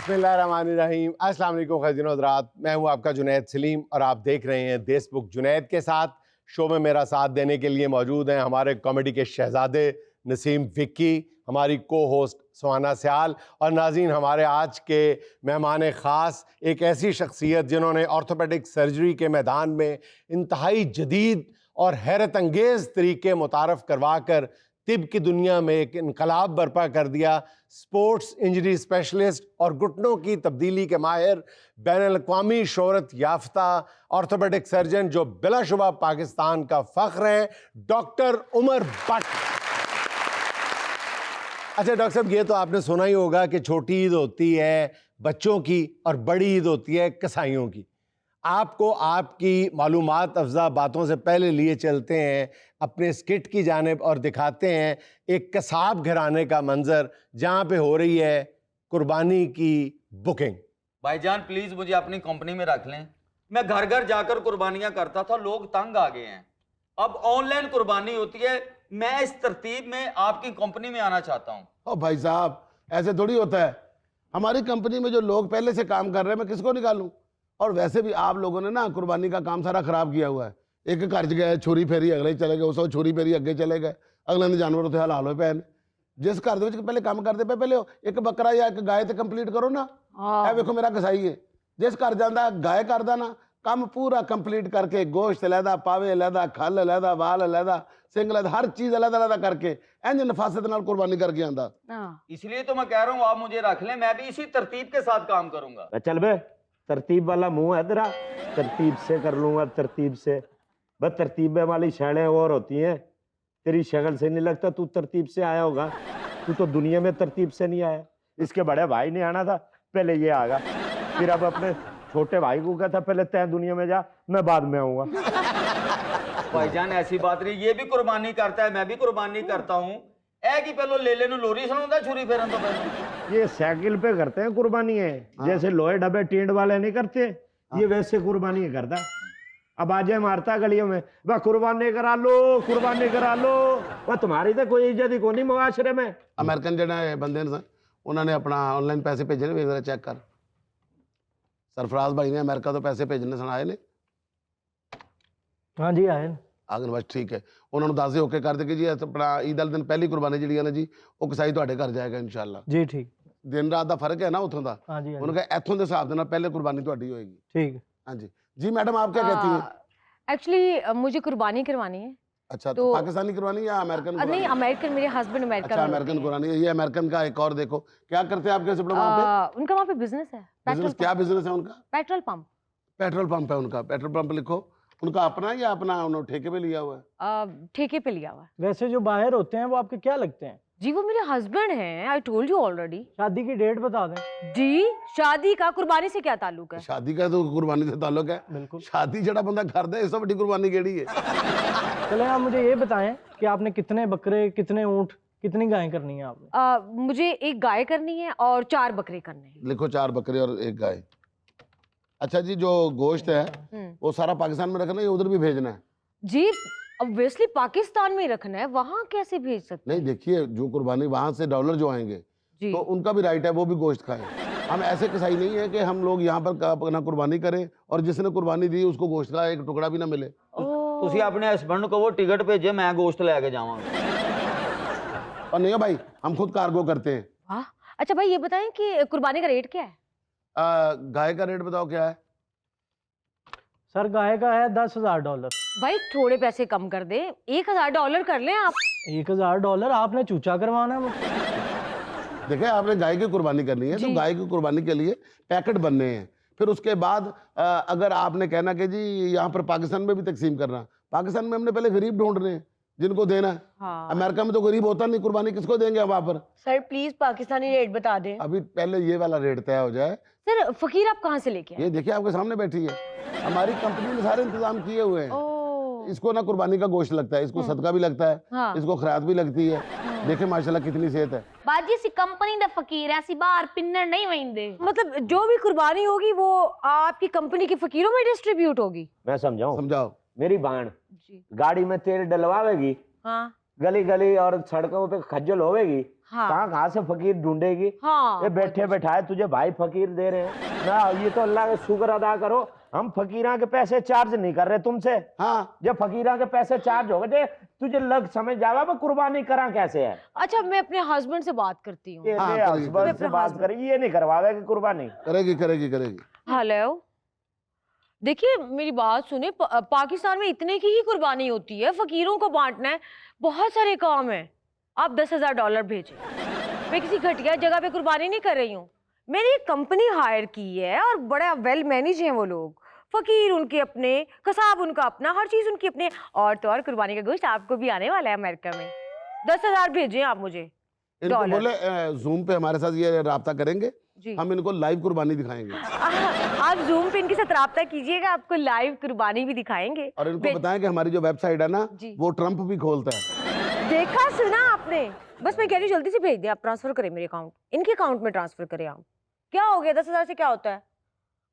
बिस्मिल्लाहिर्रहमानिर्रहीम। अस्सलाम वालेकुम ख़ातिन हज़रात, मैं हूं आपका जुनैद सलीम और आप देख रहे हैं देशबुक। जुनैद के साथ शो में मेरा साथ देने के लिए मौजूद हैं हमारे कॉमेडी के शहज़ादे नसीम विक्की, हमारी को होस्ट सुहाना सयाल और नाज़रीन हमारे आज के मेहमान ख़ास एक ऐसी शख्सियत जिन्होंने ऑर्थोपेडिक सर्जरी के मैदान में इंतहाई जदीद और हैरत अंगेज़ तरीके मुतारफ़ करवा कर तिब की दुनिया में एक इनकलाब बर्पा कर दिया। स्पोर्ट्स इंजरी स्पेशलिस्ट और घुटनों की तब्दीली के माहिर, बैनुल-अक़वामी शोहरत याफ्ता ऑर्थोपेडिक सर्जन जो बिलाशुबा पाकिस्तान का फ़ख्र है, डॉक्टर उमर भट्ट। अच्छा डॉक्टर साहब, ये तो आपने सुना ही होगा कि छोटी ईद होती है बच्चों की और बड़ी ईद होती है कसाईयों की। आपको आपकी मालूमात अफ़ज़ा बातों से पहले लिए चलते हैं अपने स्किट की जानिब और दिखाते हैं एक कसाब घराने का मंजर जहाँ पे हो रही है कुर्बानी की बुकिंग। भाईजान प्लीज मुझे अपनी कंपनी में रख लें। मैं घर घर जाकर कुर्बानियां करता था, लोग तंग आ गए हैं। अब ऑनलाइन कुर्बानी होती है। मैं इस तरतीब में आपकी कंपनी में आना चाहता हूँ। ओ भाई साहब, ऐसे थोड़ी होता है। हमारी कंपनी में जो लोग पहले से काम कर रहे हैं, मैं किसको निकालूं? और वैसे भी आप लोगों ने ना कुर्बानी का काम सारा खराब किया हुआ है। एक घर गए छोरी फेरी अगले चले गए, उस छोरी फेरी अगे चले गए, अगले ने जानवर उत्थे हाल होए पैन। जिस घर दे विच पहले काम करते पे पहले एक बकरा या एक गाय ते कंप्लीट करो ना। ए वेखो मेरा कसाई है, जिस घर जांदा गाय करदा ना काम पूरा कंप्लीट करके गोश्त लैदा, पावे लैदा, खल लैदा, बाल लैदा, सिंग लैदा, हर चीज अलग-अलग करके इंज नफासत नाल कुर्बानी करके आंदा। इसलिए तो मैं कह रहा हूँ आप मुझे रख लें, मैं भी इसी तरतीब के साथ काम करूंगा। चल बे, तरतीब वाला मुंह है तेरा, तरतीब से कर लूंगा, तरतीब से। बस तरतीबें वाली शैलें और होती हैं, तेरी शक्ल से नहीं लगता तू तरतीब से आया होगा। तू तो दुनिया में तरतीब से नहीं आया। इसके बड़े भाई ने आना था, पहले ये आगा, फिर अब अपने छोटे भाई को कहता पहले तय दुनिया में जा, मैं बाद में आऊंगा। भाईजान ऐसी बात नहीं, ये भी कुर्बानी करता है, मैं भी कुर्बानी करता हूँ। ए कि पहले लेले नु लोरी सुनाऊंगा छुरी फेरन तो पहले। ये साइकिल पे करते हैं कुर्बानी है, जैसे लोहे डब्बे टींड वाले नहीं करते, ये वैसे कुर्बानी करता। अब आजे मारता गलियों में, वह कुर्बानी करा लो, कुर्बानी करा लो। वह तुम्हारी तो कोई इज्जत ही कोनी मुआशरे में। अमेरिकन जड़े बंदे ने उन्होंने अपना ऑनलाइन पैसे भेजे ने, जरा चेक कर। सरफराज भाई ने अमेरिका तो पैसे भेजने सुनाए ने। हाँ जी आए आगे बस ठीक है, उन्होंने दस ओके कर दे कि जी अपना ईद वाले दिन पहली कुर्बानी जी ने जी वो कसाई तुहाडे घर जाएगा इंशाल्लाह जी। ठीक, दिन रात का फर्क है ना उतों का। हाँ जी, उन्होंने कहा इथों के हिसाब से पहले कुर्बानी तुहाडी होएगी। ठीक। हाँ जी जी मैडम, आप क्या कहती हैं? एक्चुअली मुझे कुर्बानी करवानी है। अच्छा तो पाकिस्तानी कुर्बानी या अमेरिकन? नहीं अमेरिकन, मेरे हस्बैंड अमेरिका अच्छा में अमेरिकन कुर्बानी है। ये अमेरिकन का एक और देखो क्या करते हैं आपके हस्बैंड वहाँ पे? उनका वहाँ पे बिजनेस है। बिजनेस क्या बिजनेस है उनका? Petrol pump. पेट्रोल पंप है उनका। पेट्रोल पंप लिखो। उनका अपना या अपना उन्होंने ठेके पे लिया हुआ है? ठेके पे लिया हुआ है। वैसे जो बाहर होते हैं वो आपके क्या लगते हैं? जी वो मेरे हस्बैंड हैं, आई टोल्ड यू ऑलरेडी। शादी की डेट बता दें। जी शादी का कुर्बानी से क्या ताल्लुक है? शादी का तो कुर्बानी से ताल्लुक है। बिल्कुल। शादी जड़ा बंदा करता है, इससे बड़ी कुर्बानी केड़ी है? चले आप मुझे ये बताएं कि आपने कितने बकरे, कितने ऊंट, कितनी गायें करनी है आपने? मुझे एक गाय करनी है और 4 बकरे करने हैं। लिखो 4 बकरे और 1 गाय। अच्छा जी, जो गोश्त है वो सारा पाकिस्तान में रखना है या उधर भी भेजना है? जी ऑब्वियसली पाकिस्तान में ही रखना है, वहाँ कैसे भेज सकते? नहीं देखिए, जो कुर्बानी वहां से डॉलर जो आएंगे तो उनका भी राइट है, वो भी गोश्त खाएं। हम ऐसे कसाई नहीं है कि हम लोग यहाँ पर अपना कुर्बानी करें और जिसने कुर्बानी दी उसको गोश्त का एक टुकड़ा भी ना मिले। तुसी अपने हस्बैंड को वो टिकट भेजे, मैं गोश्त लेके जाऊंगा। और नहीं भाई, हम खुद कार्गो करते हैं। वाह। अच्छा भाई ये बताएं कि कुर्बानी का रेट क्या है? गाय का रेट बताओ क्या है? सर गाय का है $10,000। भाई थोड़े पैसे कम कर दे, $1,000 कर लें आप। $1,000 आपने चूचा करवाना है मुझसे? देखिए आपने गाय की कुर्बानी करनी है तो गाय की कुर्बानी के लिए पैकेट बनने हैं। फिर उसके बाद अगर आपने कहना कि जी यहाँ पर पाकिस्तान में भी तकसीम करना, पाकिस्तान में हमने पहले गरीब ढूंढने हैं जिनको देना है। हाँ। अमेरिका में तो गरीब होता नहीं, कुर्बानी किसको देंगे हम वहाँ पर? सर प्लीज पाकिस्तानी रेट बता दें। अभी पहले ये वाला रेट तय हो जाए। सर फकीर आप कहाँ से लेके आए? ये देखिए आपके सामने बैठी है, हमारी कंपनी ने सारे इंतजाम किए हुए हैं। इसको ना कुर्बानी का गोश्त लगता है, इसको सदका भी लगता है। हाँ। इसको खैरात भी लगती है। देखे माशाल्लाह कितनी सेहत है। बाजी सी कंपनी दा फकीर है, सी बाहर पिन्नर नहीं वेंदे। मतलब जो भी कुर्बानी होगी वो आपकी कंपनी के फकीरों में डिस्ट्रीब्यूट होगी? मैं समझाऊं? समझाओ। मेरी बाण गाड़ी में तेल डलवावेगी, हाँ। गली गली और सड़कों पे खज्जल होवेगी, हाँ। कहाँ से फकीर ढूंढेगी? हाँ, ये बैठे बैठाए तुझे भाई फकीर दे रहे हैं ना, ये तो अल्लाह का शुक्र अदा करो, हम फकीरा के पैसे चार्ज नहीं कर रहे तुमसे। हाँ जब फकीरा के पैसे चार्ज हो गए तुझे लग समझ जावा मैं कुर्बानी करा कैसे है। अच्छा, मैं अपने हस्बैंड से बात करती हूँ। ये हाँ, ले करेगी, हस्बैंड से अपने बात husband- करेगी, ये नहीं करवावेगी कुर्बानी। करेगी करेगी करेगी। हेलो, देखिए मेरी बात सुने, पाकिस्तान में इतने की ही कुर्बानी होती है, फकीरों को बांटना है, बहुत सारे काम है। आप $10,000 भेजें। मैं किसी घटिया जगह पे कुर्बानी नहीं कर रही हूँ, मैंने एक कंपनी हायर की है और बड़ा वेल मैनेज हैं वो लोग। फकीर उनके अपने, कसाब उनका अपना, हर चीज उनकी अपने। और तो और कुर्बानी का गोश्त आपको भी आने वाला है अमेरिका में। 10,000 भेजें आप मुझे। इनको डॉलर। बोले जूम पे हमारे साथ ये राब्ता करेंगे, जी। हम इनको लाइव कुर्बानी दिखाएंगे आप जूम पे इनके साथ राब्ता कीजिएगा, आपको लाइव कुर्बानी भी दिखाएंगे। और इनको बताएं कि हमारी जो वेबसाइट है ना जी। वो ट्रंप भी खोलता है। देखा सुना आपने? बस मैं कह रही हूँ जल्दी से भेज दें, आप ट्रांसफर करें मेरे अकाउंट, इनके अकाउंट में ट्रांसफर करें आप। क्या हो गया, 10,000 से क्या होता है?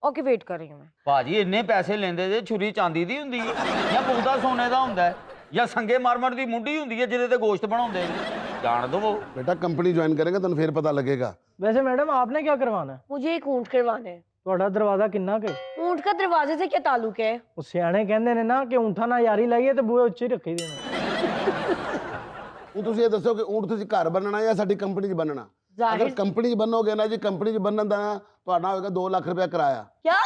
ओके, वेट कर रही हूँ मैं। ਭਾਜੀ ਇੰਨੇ ਪੈਸੇ ਲੈਂਦੇ ਜੇ ਛੁਰੀ ਚਾਂਦੀ ਦੀ ਹੁੰਦੀ ਹੈ ਜਾਂ ਪੁਖਤਾ ਸੋਨੇ ਦਾ ਹੁੰਦਾ ਹੈ ਜਾਂ ਸੰਗੇ ਮਰਮਰ ਦੀ ਮੁੰਡੀ ਹੁੰਦੀ ਹੈ ਜਿਹਦੇ ਤੇ ਗੋਸ਼ਤ ਬਣਾਉਂਦੇ ਨੇ ਜਾਣ ਦਵੋ। बेटा कंपनी ज्वाइन करेंगे तो फिर पता लगेगा। वैसे मैडम आपने क्या करवाना है? मुझे एक ऊंट करवाना है। ਤੁਹਾਡਾ ਦਰਵਾਜ਼ਾ ਕਿੰਨਾ ਕੇ? ऊंट का दरवाजे से क्या ताल्लुक है? ਉਹ ਸਿਆਣੇ ਕਹਿੰਦੇ ਨੇ ਨਾ ਕਿ ਊਂਠਾਂ ਨਾਲ ਯਾਰੀ ਲਾਈਏ ਤੇ ਬੂਹੇ ਉੱਚੇ ਰੱਖੀ ਦੇ ਨੇ। ਹੁਣ ਤੁਸੀਂ ਇਹ ਦੱਸੋ ਕਿ ਊਂਟ ਤੁਸੀਂ ਘਰ ਬੰਨਣਾ ਜਾਂ ਸਾਡੀ ਕੰਪਨੀ 'ਚ ਬੰਨਣਾ? ਅਗਰ ਕੰਪਨੀ 'ਚ ਬੰਨੋਗੇ ਨਾ ਜੀ, ਕੰਪਨੀ 'ਚ ਬੰਨਣ ਦਾ ਤੁਹਾਡਾ ਹੋਏਗਾ 2 ਲੱਖ रुपया किराया। क्या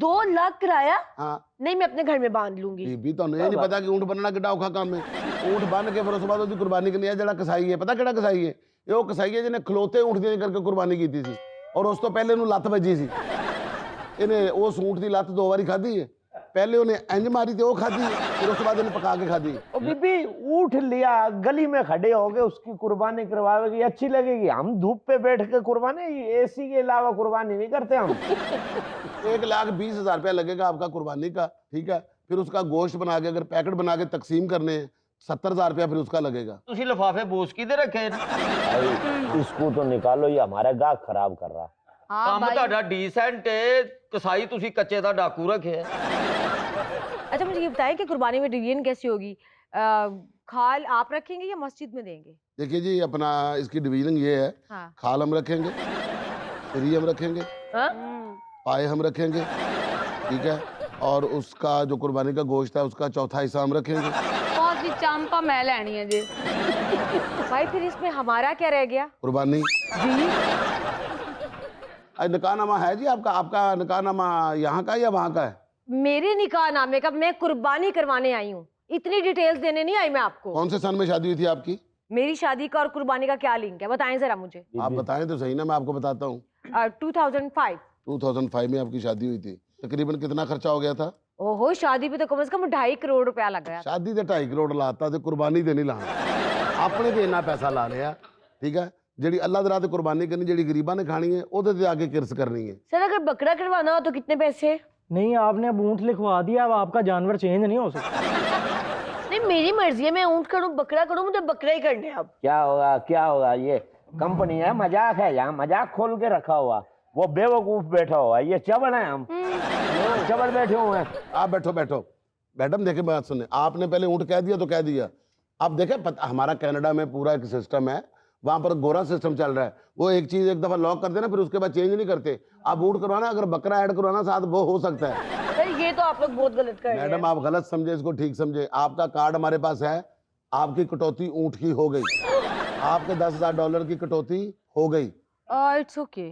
2 लाख किराया? हाँ नहीं, मैं अपने घर में बांध लूंगी। बीबी ਤੁਹਾਨੂੰ ਇਹ ਨਹੀਂ ਪਤਾ ਕਿ ਊਂਟ ਬੰਨਣਾ ਕਿੱਡਾ ਔਖਾ ਕੰਮ ਹੈ। ਊਂਟ ਬੰਨ ਕੇ ਫਿਰ ਉਸ ਤੋਂ ਬਾਅਦ ਉਹਦੀ ਕੁਰਬਾਨੀ ਕਰਨੀ ਹੈ। ਜਿਹੜਾ ਕਸਾਈ ਹੈ, ਪਤਾ ਕਿਹੜਾ ਕਸਾਈ ਹੈ? ਇਹ ਉਹ ਕਸਾਈ ਹੈ ਜਿਹਨੇ ਖਲੋਤੇ ਊਂਟ ਦੀ ਕਰਕੇ ਕੁਰਬਾਨੀ ਕੀਤੀ ਸੀ ਔਰ ਉਸ ਤੋਂ ਪਹਿਲੇ ਉਹਨੂੰ ਲੱਤ ਵੱਜੀ ਸੀ। ਇਹਨੇ ਉਸ ਊਂਟ ਦੀ ਲੱਤ 2 ਵਾਰੀ ਖਾਧੀ ਹੈ। पहले उन्हें इंज मारी थी, वो खाधी है, फिर उसके बाद इन्हें पका के खाधी है। ओ बीबी ऊठ लिया, गली में खड़े हो गए, उसकी कुर्बानी करवावेगी, अच्छी लगेगी? हम धूप पे बैठ के कुर्बानी, एसी के अलावा कुर्बानी नहीं करते हम। 1,20,000 रुपया लगेगा आपका कुर्बानी का, ठीक है? फिर उसका गोश्त बना के अगर पैकेट बना के तकसीम करने हैं 70,000 रुपया फिर उसका लगेगा। ਤੁਸੀਂ ਲਿਫਾਫੇ ਬੋਸ ਕਿਦੇ ਰੱਖੇ ਨੇ? भाई, इसको तो निकालो, ये हमारा गाहक खराब कर रहा। हाँ ਕੰਮ भाई। ਤੁਹਾਡਾ ਡੀਸੈਂਟ ਹੈ, ਕਸਾਈ ਤੁਸੀਂ ਕੱਚੇ ਦਾ ਡਾਕੂ ਰੱਖਿਆ ਹੈ। अच्छा, मुझे ये बताएं कि कुर्बानी में डिवीजन कैसी होगी? खाल आप रखेंगे या मस्जिद में देंगे? देखिए जी, अपना इसकी डिवीजन ये है, हाँ। खाल हम रखेंगे, री हम रखेंगे, हाँ? पाए हम रखेंगे, ठीक है? और उसका जो कुर्बानी का गोश्त है उसका चौथा हिस्सा हम रखेंगे। कौन सी चांपा मैं लेनी है जी? भाई फिर इसमें हमारा क्या रह गया? कुर्बानी जी निकाहनामा है जी आपका? आपका निकाहनामा यहाँ का या वहाँ का है? मेरे निकाह नामे का, मैं कुर्बानी करवाने आई हूँ, इतनी डिटेल्स देने नहीं आई मैं आपको। कौन से सन में शादी हुई थी आपकी? मेरी शादी का और कुर्बानी का क्या लिंक है, बताएं जरा मुझे। आप बताएं तो सही ना, मैं आपको बताता हूँ। 2005। 2005 में आपकी शादी हुई थी। तकरीबन कितना खर्चा हो गया था? ओहो, शादी पे तो कम से कम 2.5 करोड़ रुपया लग गया। शादी तो 2.5 करोड़ लाता ते कुर्बानी ते नहीं लाना। आपने तो इन्ना पैसा ला लिया, ठीक है? ਜਿਹੜੀ ਅੱਲਾਹ ਦੇ ਰਾਹ ਤੇ ਕੁਰਬਾਨੀ ਕਰਨੀ, ਜਿਹੜੀ ਗਰੀਬਾਂ ਨੇ ਖਾਣੀ ਹੈ, ਉਹਦੇ ਤੇ ਆ ਕੇ ਕਿਰਸ ਕਰਨੀ ਹੈ। सर अगर बकरा करवाना हो तो कितने पैसे? नहीं, आपने अब ऊँट लिखवा दिया, अब आपका जानवर चेंज नहीं हो सकता। नहीं, मेरी मर्जी है, मैं ऊंट करूँ बकरा करूँ, मुझे बकरा ही करने हैं अब। क्या होगा, क्या होगा? ये कंपनी है, मजाक है, यहाँ मजाक खोल के रखा हुआ, वो बेवकूफ बैठा हुआ, ये चबड़ है, हम चबड़ बैठे हुए हैं। आप बैठो बैठो मैडम, देखे बात सुने, आपने पहले ऊँट कह दिया तो कह दिया। अब देखे हमारा कनाडा में पूरा एक सिस्टम है, वहां पर गोरा सिस्टम चल रहा है। वो एक चीज एक दफा लॉक कर देना, फिर उसके बाद चेंज नहीं करते। आप ऊँट करवाना, अगर बकरा ऐड करवाना साथ, वो हो सकता है। सर ये तो आप लोग बहुत गलत कर रहे हैं। मैडम आप गलत समझे, इसको ठीक समझे। आपका कार्ड हमारे पास है, आपकी कटौती ऊँट की हो गई, आपके $10,000 की कटौती हो गई। It's okay.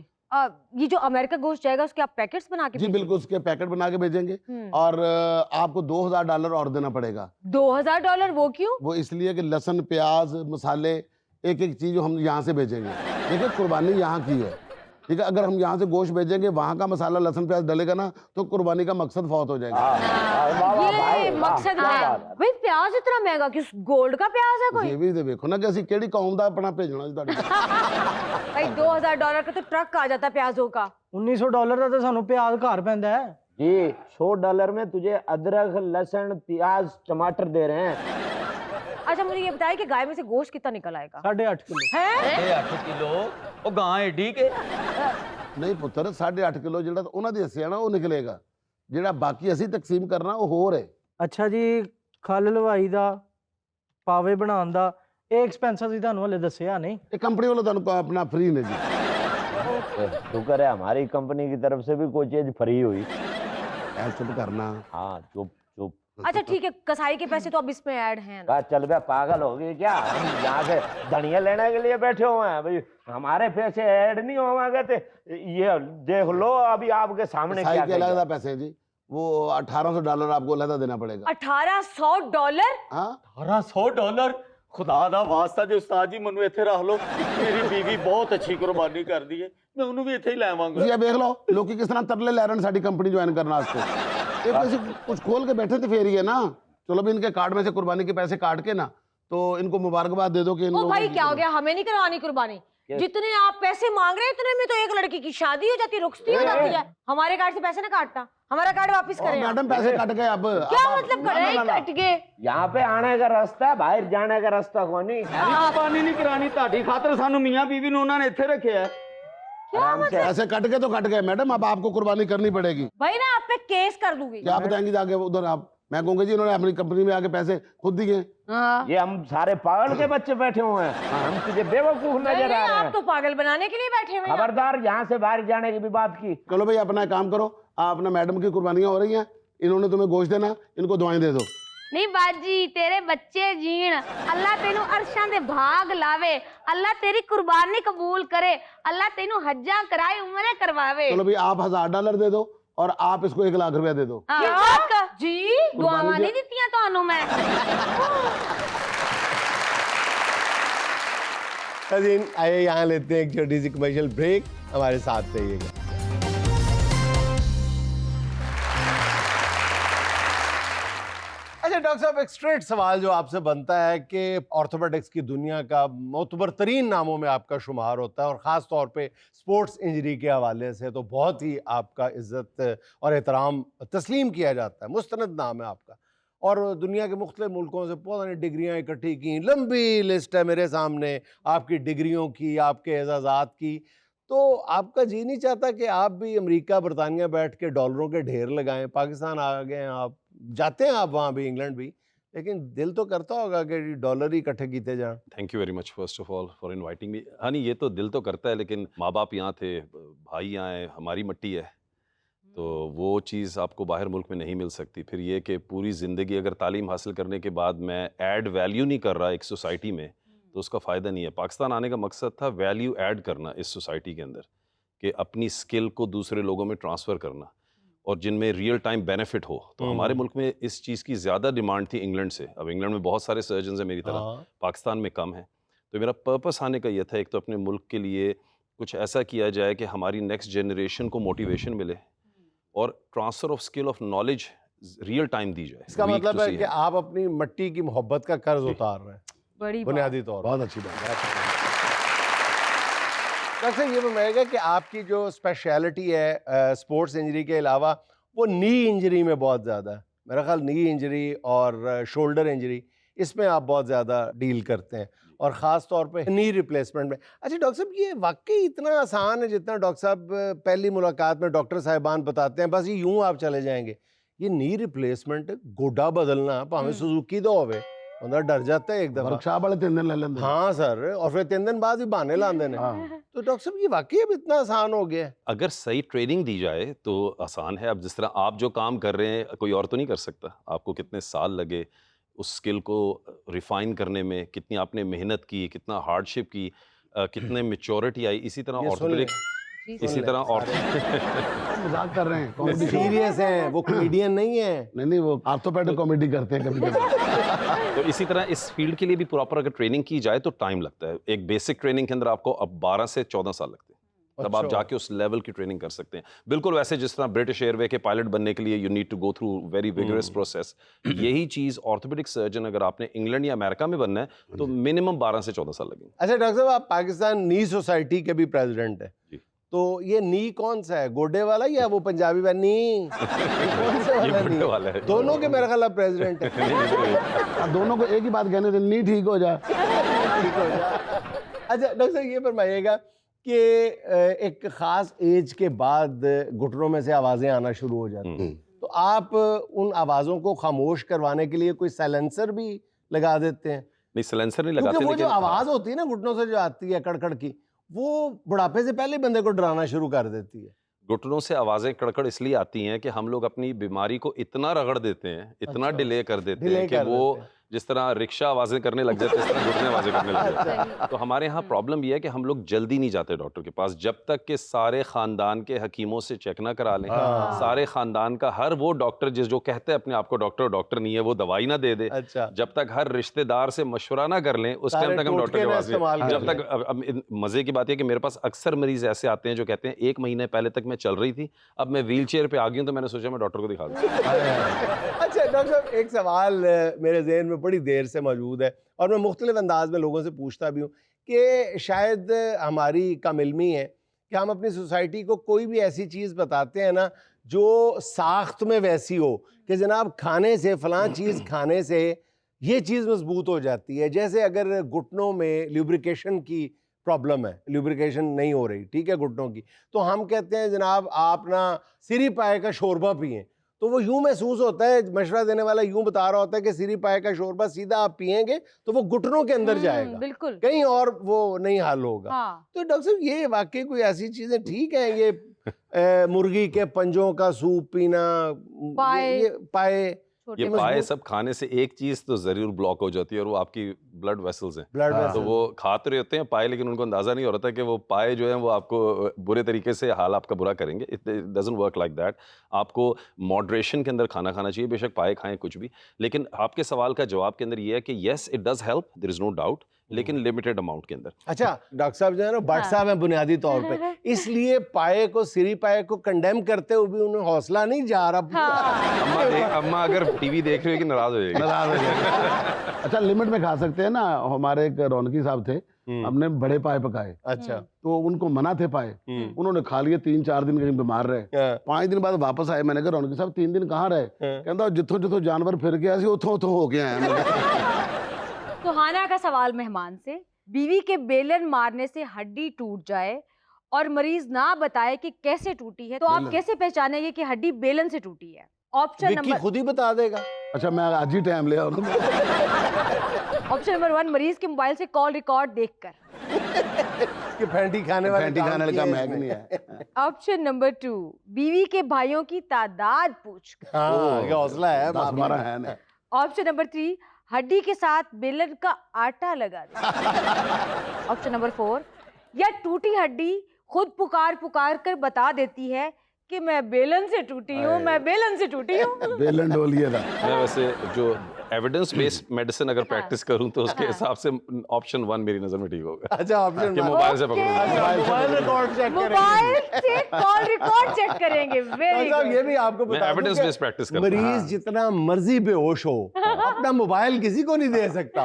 ये जो अमेरिका गोश्त जाएगा उसके आप पैकेट्स बना के जी बिल्कुल, उसके पैकेट बना के भेजेंगे। और आपको $2,000 और देना पड़ेगा। $2,000? वो क्यों? वो इसलिए कि लहसुन, प्याज, मसाले, एक एक चीज हम यहाँ से भेजेंगे। देखिए कुर्बानी यहाँ की है, ठीक है? अगर हम यहाँ से गोश्त भेजेंगे, वहाँ का मसाला लहसुन प्याज डलेगा ना, तो कुर्बानी का मकसद फौत हो जाएगा। ये मकसद है भाई। प्याज इतना महंगा किस? गोल्ड का प्याज है कोई? ये भी तो देखो ना कि ਅਸੀਂ ਕਿਹੜੀ ਕੌਮ ਦਾ ਆਪਣਾ ਭੇਜਣਾ ਜੀ ਤੁਹਾਡੇ। भाई $2,000 का तो ट्रक आ जाता है प्याजों का। $1,900 ਦਾ ਤਾਂ ਸਾਨੂੰ ਪਿਆਜ਼ ਘਰ ਪੈਂਦਾ ਹੈ। जी $100 में तुझे अदरक, लहसुन, प्याज, टमाटर दे रहे हैं। अच्छा मुझे ये बताइए कि गाय में से गोश्त कितना निकल आएगा? 8.5 किलो। है 8 ਕਿਲੋ ਉਹ ਗਾਂ ਏਡੀ ਕੇ ਨਹੀਂ ਪੁੱਤਰ, 8.5 ਕਿਲੋ ਜਿਹੜਾ ਉਹਨਾਂ ਦੇ ਹਿੱਸੇ ਆ ਨਾ ਉਹ ਨਿਕਲੇਗਾ। ਜਿਹੜਾ ਬਾਕੀ ਅਸੀਂ ਤਕਸੀਮ ਕਰਨਾ ਉਹ ਹੋਰ ਹੈ। ਅੱਛਾ ਜੀ, ਖਲ ਲਵਾਈ ਦਾ, ਪਾਵੇ ਬਣਾਉਣ ਦਾ ਇਹ ਐਕਸਪੈਂਸਸ ਹੀ ਤੁਹਾਨੂੰ ਹਲੇ ਦੱਸਿਆ ਨਹੀਂ। ये कंपनी वालों तो अपना फ्री ने जी। शुक्र है हमारी कंपनी की तरफ से भी कोई चीज फ्री हुई। ऐ चुप करना। हाँ चुप चुप। अच्छा ठीक है, कसाई के पैसे तो अब इसमें ऐड हैं ना। कहा चल बे पागल हो गई क्या? हम यहाँ से धनिया लेने के लिए बैठे हुए हैं भाई, हमारे पैसे ऐड नहीं होंगे तो ये देख लो अभी आपके सामने साई क्या के कहेगा। अलग पैसे हैं जी, वो $1800 आपको अलग देना पड़ेगा। $1800? हाँ $1800 खुदा दा वास्ता जो उस्ताद जी मनु इत्थे रख लो, मेरी बीवी बहुत अच्छी कुर्बानी कर दी है, मैं उन्होंने भी इत्थे ही लावांगा। ਤੁਸੀਂ ਇਹ ਵੇਖ ਲਓ ਲੋਕੀ ਕਿਸ ਤਰ੍ਹਾਂ ਤਰਲੇ ਲੈ ਰਹੇ ਨੇ ਸਾਡੀ ਕੰਪਨੀ ज्वाइन करने वास्ते। ये पैसे कुछ खोल के बैठे थे फिर ही है ना। चलो भी इनके कार्ड में से कुर्बानी के पैसे काट के ना तो इनको मुबारकबाद दे दो कि इन ओ लोगों भाई की क्या हो गया, हमें नहीं करवानी कुर्बानी। जितने आप पैसे मांग रहे हैं इतने में तो एक लड़की की शादी हो जाती है, रुखसती हो जाती है। हमारे कार्ड से पैसे ना काटना, हमारा कार्ड वापस और करें आप। मैडम पैसे कट गए अब क्या अब आप- मतलब ना, ना, ना, ना। कट गए? यहाँ पे आने का रास्ता है, बाहर जाने का रास्ता कोई नहीं। कुर्बानी नहीं करानी ताड़ी खातर सानू मियां बीवी ने उन्होंने इत्थे रखे है। आराम से पैसे कट गए तो कट गए मैडम, अब आपको कुर्बानी करनी पड़ेगी। भाई ना आप पे केस कर दूंगी। क्या बताएंगी जाके उधर आप? मैं कहूंगा जी इन्होंने अपनी कंपनी में आके पैसे खुद दिए। हाँ। ये हम सारे पागल के बच्चे बैठे हुए हैं, हम तुझे बेवकूफ नहीं, नजर आ नहीं, रहे आप हैं। तो पागल बनाने के लिए बैठे हुए हैं। खबरदार यहाँ से बाहर जाने की भी बात की। चलो भाई अपना काम करो, आप अपना मैडम की कुर्बानियां हो रही हैं, इन्होंने तुम्हें गोश्त देना, इनको दुआएं दे दो। नहीं बाजी तेरे बच्चे जीण, अल्लाह तेनू अरशां दे भाग लावे, अल्लाह तेरी कुर्बानी कबूल करे, अल्लाह तेनू हज्जा कराए उम्रे करवावे। चलो भाई आप $1000 दे दो और आप इसको ₹1,00,000 दे दो। हाँ, जी दुआवां नहीं दित्तियां तुहानू मैं। नाज़रीन आइए यहाँ लेते हैं एक छोटी सी कमर्शियल ब्रेक, हमारे साथ रहिएगा। अच्छा डॉक्टर साहब, एक स्ट्रेट सवाल जो आपसे बनता है कि ऑर्थोपेडिक्स की दुनिया का मोतबर तरीन नामों में आपका शुमार होता है और ख़ास तौर पे स्पोर्ट्स इंजरी के हवाले से तो बहुत ही आपका इज़्ज़त और एहतराम तस्लीम किया जाता है, मुस्तनद नाम है आपका। और दुनिया के मुख्तलिफ मुल्कों से बहुत सारी डिग्रियाँ इकट्ठी की, लंबी लिस्ट है मेरे सामने आपकी डिग्रियों की, आपके एजाज़ात की। तो आपका जी नहीं चाहता कि आप भी अमेरिका बरतानिया बैठ के डॉलरों के ढेर लगाएं? पाकिस्तान आ गए हैं आप, जाते हैं आप वहाँ भी, इंग्लैंड भी, लेकिन दिल तो करता होगा कि डॉलर ही इकट्ठे कीते जाएं। Thank you very much first of all for inviting me. हाँ नहीं, ये तो दिल तो करता है, लेकिन माँ बाप यहाँ थे, भाई यहाँ है, हमारी मट्टी है, तो वो चीज़ आपको बाहर मुल्क में नहीं मिल सकती। फिर ये कि पूरी ज़िंदगी अगर तालीम हासिल करने के बाद मैं ऐड वैल्यू नहीं कर रहा एक सोसाइटी में, तो उसका फ़ायदा नहीं है। पाकिस्तान आने का मकसद था वैल्यू ऐड करना इस सोसाइटी के अंदर, कि अपनी स्किल को दूसरे लोगों में ट्रांसफ़र करना और जिनमें रियल टाइम बेनिफिट हो। तो हमारे मुल्क में इस चीज़ की ज़्यादा डिमांड थी इंग्लैंड से। अब इंग्लैंड में बहुत सारे सर्जन हैं मेरी तरह, हाँ। पाकिस्तान में कम है। तो मेरा पर्पस आने का ये था, एक तो अपने मुल्क के लिए कुछ ऐसा किया जाए कि हमारी नेक्स्ट जनरेशन को मोटिवेशन मिले और transfer of skill of knowledge real time दी जाए। इसका Weak मतलब to है see कि आप अपनी मट्टी की मोहब्बत का कर्ज उतार रहे हैं बड़ी बुनियादी तौर पर। बहुत अच्छी बात है। डॉक्टर साहब, ये बताइएगा कि आपकी जो स्पेशलिटी है स्पोर्ट्स इंजरी के अलावा, वो नी इंजरी में बहुत ज़्यादा है। मेरा ख्याल नी इंजरी और शोल्डर इंजरी, इसमें आप बहुत ज़्यादा डील करते हैं और ख़ास तौर पे नी रिप्लेसमेंट में। अच्छा डॉक्टर साहब, ये वाकई इतना आसान है जितना डॉक्टर साहब पहली मुलाकात में डॉक्टर साहिबान बताते हैं, बस ये यूँ आप चले जाएंगे? ये नी रिप्लेसमेंट, गोडा बदलना, भावें सुजुकी दो होवे, बंदा डर जाता है एक दफ़ा। वर्कशॉप वाले 3 दिन ले लेंगे। हाँ सर, और फिर 3 दिन बाद ही बहाने लाते हैं। हाँ। तो डॉक्टर साहब, ये वाकई अब इतना आसान हो गया है? अगर सही ट्रेनिंग दी जाए तो आसान है। अब जिस तरह आप जो काम कर रहे हैं कोई और तो नहीं कर सकता। आपको कितने साल लगे उस स्किल को रिफाइन करने में, कितनी आपने मेहनत की, कितना हार्डशिप की, कितने मैच्योरिटी आई। इसी तरह ये सुन लें। ऑर्थोपेडिक, इसी तरह और मजाक कर रहे हैं, कॉमेडी सीरियस हैं, वो कॉमेडियन नहीं है। नहीं वो ऑर्थोपेडिक कॉमेडी करते हैं कभी कभी। तो इसी तरह इस फील्ड के लिए भी प्रॉपर अगर ट्रेनिंग की जाए तो टाइम लगता है। एक बेसिक ट्रेनिंग के अंदर आपको अब 12 से 14 साल लगते हैं, तब आप अच्छा। जाके उस लेवल की ट्रेनिंग कर सकते हैं। बिल्कुल वैसे जिस तरह ब्रिटिश एयरवे के पायलट बनने के लिए you need to go through very vigorous process, यही चीज़ ऑर्थोपेडिक सर्जन अगर आपने इंग्लैंड या अमेरिका में बनना है तो मिनिमम 12 से 14 साल लगेंगे। अच्छा डॉक्टर साहब, आप पाकिस्तान नी सोसाइटी के भी प्रेसिडेंट हैं, जी। तो ये नी कौन सा है, गोडे वाला या वो पंजाबी वाला नी? कौन से ये वाला गोडे नी? वाला है। दोनों के मेरा ख्याल आप प्रेसिडेंट हैं। अब दोनों को एक ही बात कहने थे, नहीं ठीक हो जा। ठीक हो जाए। अच्छा डॉक्टर साहब, ये फरमाइएगा कि एक ख़ास एज के बाद घुटनों में से आवाज़ें आना शुरू हो जाती हैं, तो आप उन आवाज़ों को खामोश करवाने के लिए कोई साइलेंसर भी लगा देते हैं? नहीं सिलेंसर नहीं क्योंकि लगाते, वो जो लेकिन आवाज होती है ना घुटनों से जो आती है कड़कड़ की, वो बुढ़ापे से पहले बंदे को डराना शुरू कर देती है। घुटनों से आवाजें कड़कड़ इसलिए आती हैं कि हम लोग अपनी बीमारी को इतना रगड़ देते हैं, इतना अच्छा। डिले कर देते डिले हैं कि कर वो देते हैं। जिस तरह रिक्शा आवाजें करने लग जाते हैं, इस तरह घुटने आवाजें करने लग जाते हैं। अच्छा। तो हमारे यहाँ प्रॉब्लम ये है कि हम लोग जल्दी नहीं जाते डॉक्टर के पास जब तक कि सारे खानदान के हकीमों से चेक ना करा लें। हाँ। सारे खानदान का हर वो डॉक्टर जो कहते हैं अपने आप को डॉक्टर नहीं है, वो दवाई ना दे दे। अच्छा। जब तक हर रिश्तेदार से मशवरा ना कर लें, उस सारे टाइम तक हम डॉक्टर टोटके के ना पास इस्तेमाल नहीं। कर जब तक मजे की बात है कि मेरे पास अक्सर मरीज ऐसे आते हैं जो कहते हैं 1 महीने पहले तक मैं चल रही थी, अब मैं व्हील चेयर पे आ गई हूँ, तो मैंने सोचा मैं डॉक्टर को दिखा दूँ। अच्छा डॉक्टर साहब, एक सवाल मेरे जहन में बड़ी देर से मौजूद है और मैं मुख्तलिफ अंदाज में लोगों से पूछता भी हूँ कि शायद हमारी कम इल्मी है कि हम अपनी सोसाइटी को कोई भी ऐसी चीज़ बताते हैं ना जो साख्त में वैसी हो कि जनाब खाने से फ़लाँ चीज़ खाने से ये चीज़ मजबूत हो जाती है। जैसे अगर घुटनों में ल्यूब्रिकेशन की प्रॉब्लम है, ल्यूब्रिकेशन नहीं हो रही, ठीक है, घुटनों की, तो हम कहते हैं जनाब आप ना सिरी पाए का शोरबा पिएं, तो वो यूं महसूस होता है, मशवरा देने वाला यूं बता रहा होता है कि सिरी पाए का शोरबा सीधा आप पिएंगे तो वो घुटनों के अंदर जाएगा, बिल्कुल। कहीं और वो नहीं हल होगा। हाँ। तो डॉक्टर साहब ये वाकई कोई ऐसी चीजें ठीक है, ये मुर्गी के पंजों का सूप पीना, पाए। ये पाए, ये छोटे पाए सब खाने से एक चीज तो जरूर ब्लॉक हो जाती है और वो आपकी ब्लड वेसल्स हैं। ब्लड हाँ। तो वेसल। वो खाते रहे होते हैं पाए, लेकिन उनको अंदाजा नहीं हो रहा था कि वो पाए जो है वो आपको बुरे तरीके से हाल आपका बुरा करेंगे। It doesn't work like that. आपको मॉडरेशन के अंदर खाना खाना चाहिए, बेशक पाए खाएं कुछ भी, लेकिन आपके सवाल का जवाब के अंदर ये है कि yes it does help, there is no doubt, लेकिन लिमिटेड अमाउंट के अंदर। अच्छा डॉक्टर साहब जो है ना भट्ट साहब हैं बुनियादी तौर पे, इसलिए पाए को, सिरी पाए को कंडेम करते हुए भी उन्हें हौसला नहीं जा रहा। अम्मा अगर टीवी देख रही हो कि नाराज हो जाएगी। नाराज हो जाएगा। अच्छा लिमिट में खा सकते हैं ना। हमारे एक रौनकी साहब थे, हमने बड़े पाए पकाए, अच्छा। तो उनको मना थे पाए, उन्होंने खा लिए, 3-4 दिन कहीं बीमार रहे, हाँ। 5 दिन बाद वापस आए। मैंने कहा रौनकी साहब 3 दिन कहाँ रहे? कहता जिथों जिथों जानवर फिर के ऐसे उथों उथों हो गया है। सुहाना का सवाल मेहमान से, बीवी के बेलन मारने से हड्डी टूट जाए और मरीज ना बताए कि कैसे टूटी है, तो आप बेलन। कैसे पहचानेंगे कि हड्डी बेलन से टूटी है? ऑप्शन विक्की नंबर खुद ही बता देगा। अच्छा मैं आज ही टाइम ले आऊँ। ऑप्शन नंबर 1, मरीज के मोबाइल से कॉल रिकॉर्ड देखकर। कि फैंटी खाने वाले फैंटी खाने किया का है मैग इसने। नहीं है। ऑप्शन नंबर 2, बीवी के भाइयों की तादाद पूछकर। हाँ, ये हौसला है 10-12 है ना। ऑप्शन नंबर 3, हड्डी के साथ बेलन का आटा लगा दे। ऑप्शन नंबर 4, या टूटी हड्डी खुद पुकार पुकार कर बता देती है कि मैं बेलन से टूटी हूँ, मैं बेलन से टूटी हूँ। बेलन डोलिए था। मैं वैसे जो एविडेंस बेस्ड मेडिसिन अगर प्रैक्टिस करूं तो उसके हिसाब से ऑप्शन 1 मेरी नजर में ठीक होगा अच्छा ऑप्शन कि मोबाइल से पकड़ूंगा। अच्छा, मोबाइल रिकॉर्ड चेक मोबाइल से कॉल रिकॉर्ड चेक करेंगे। वेरी साहब ये गुड। भी आपको मैं बता दूं evidence कि based practice करता हूं। मरीज जितना मर्जी बेहोश हो अपना मोबाइल किसी को नहीं दे सकता।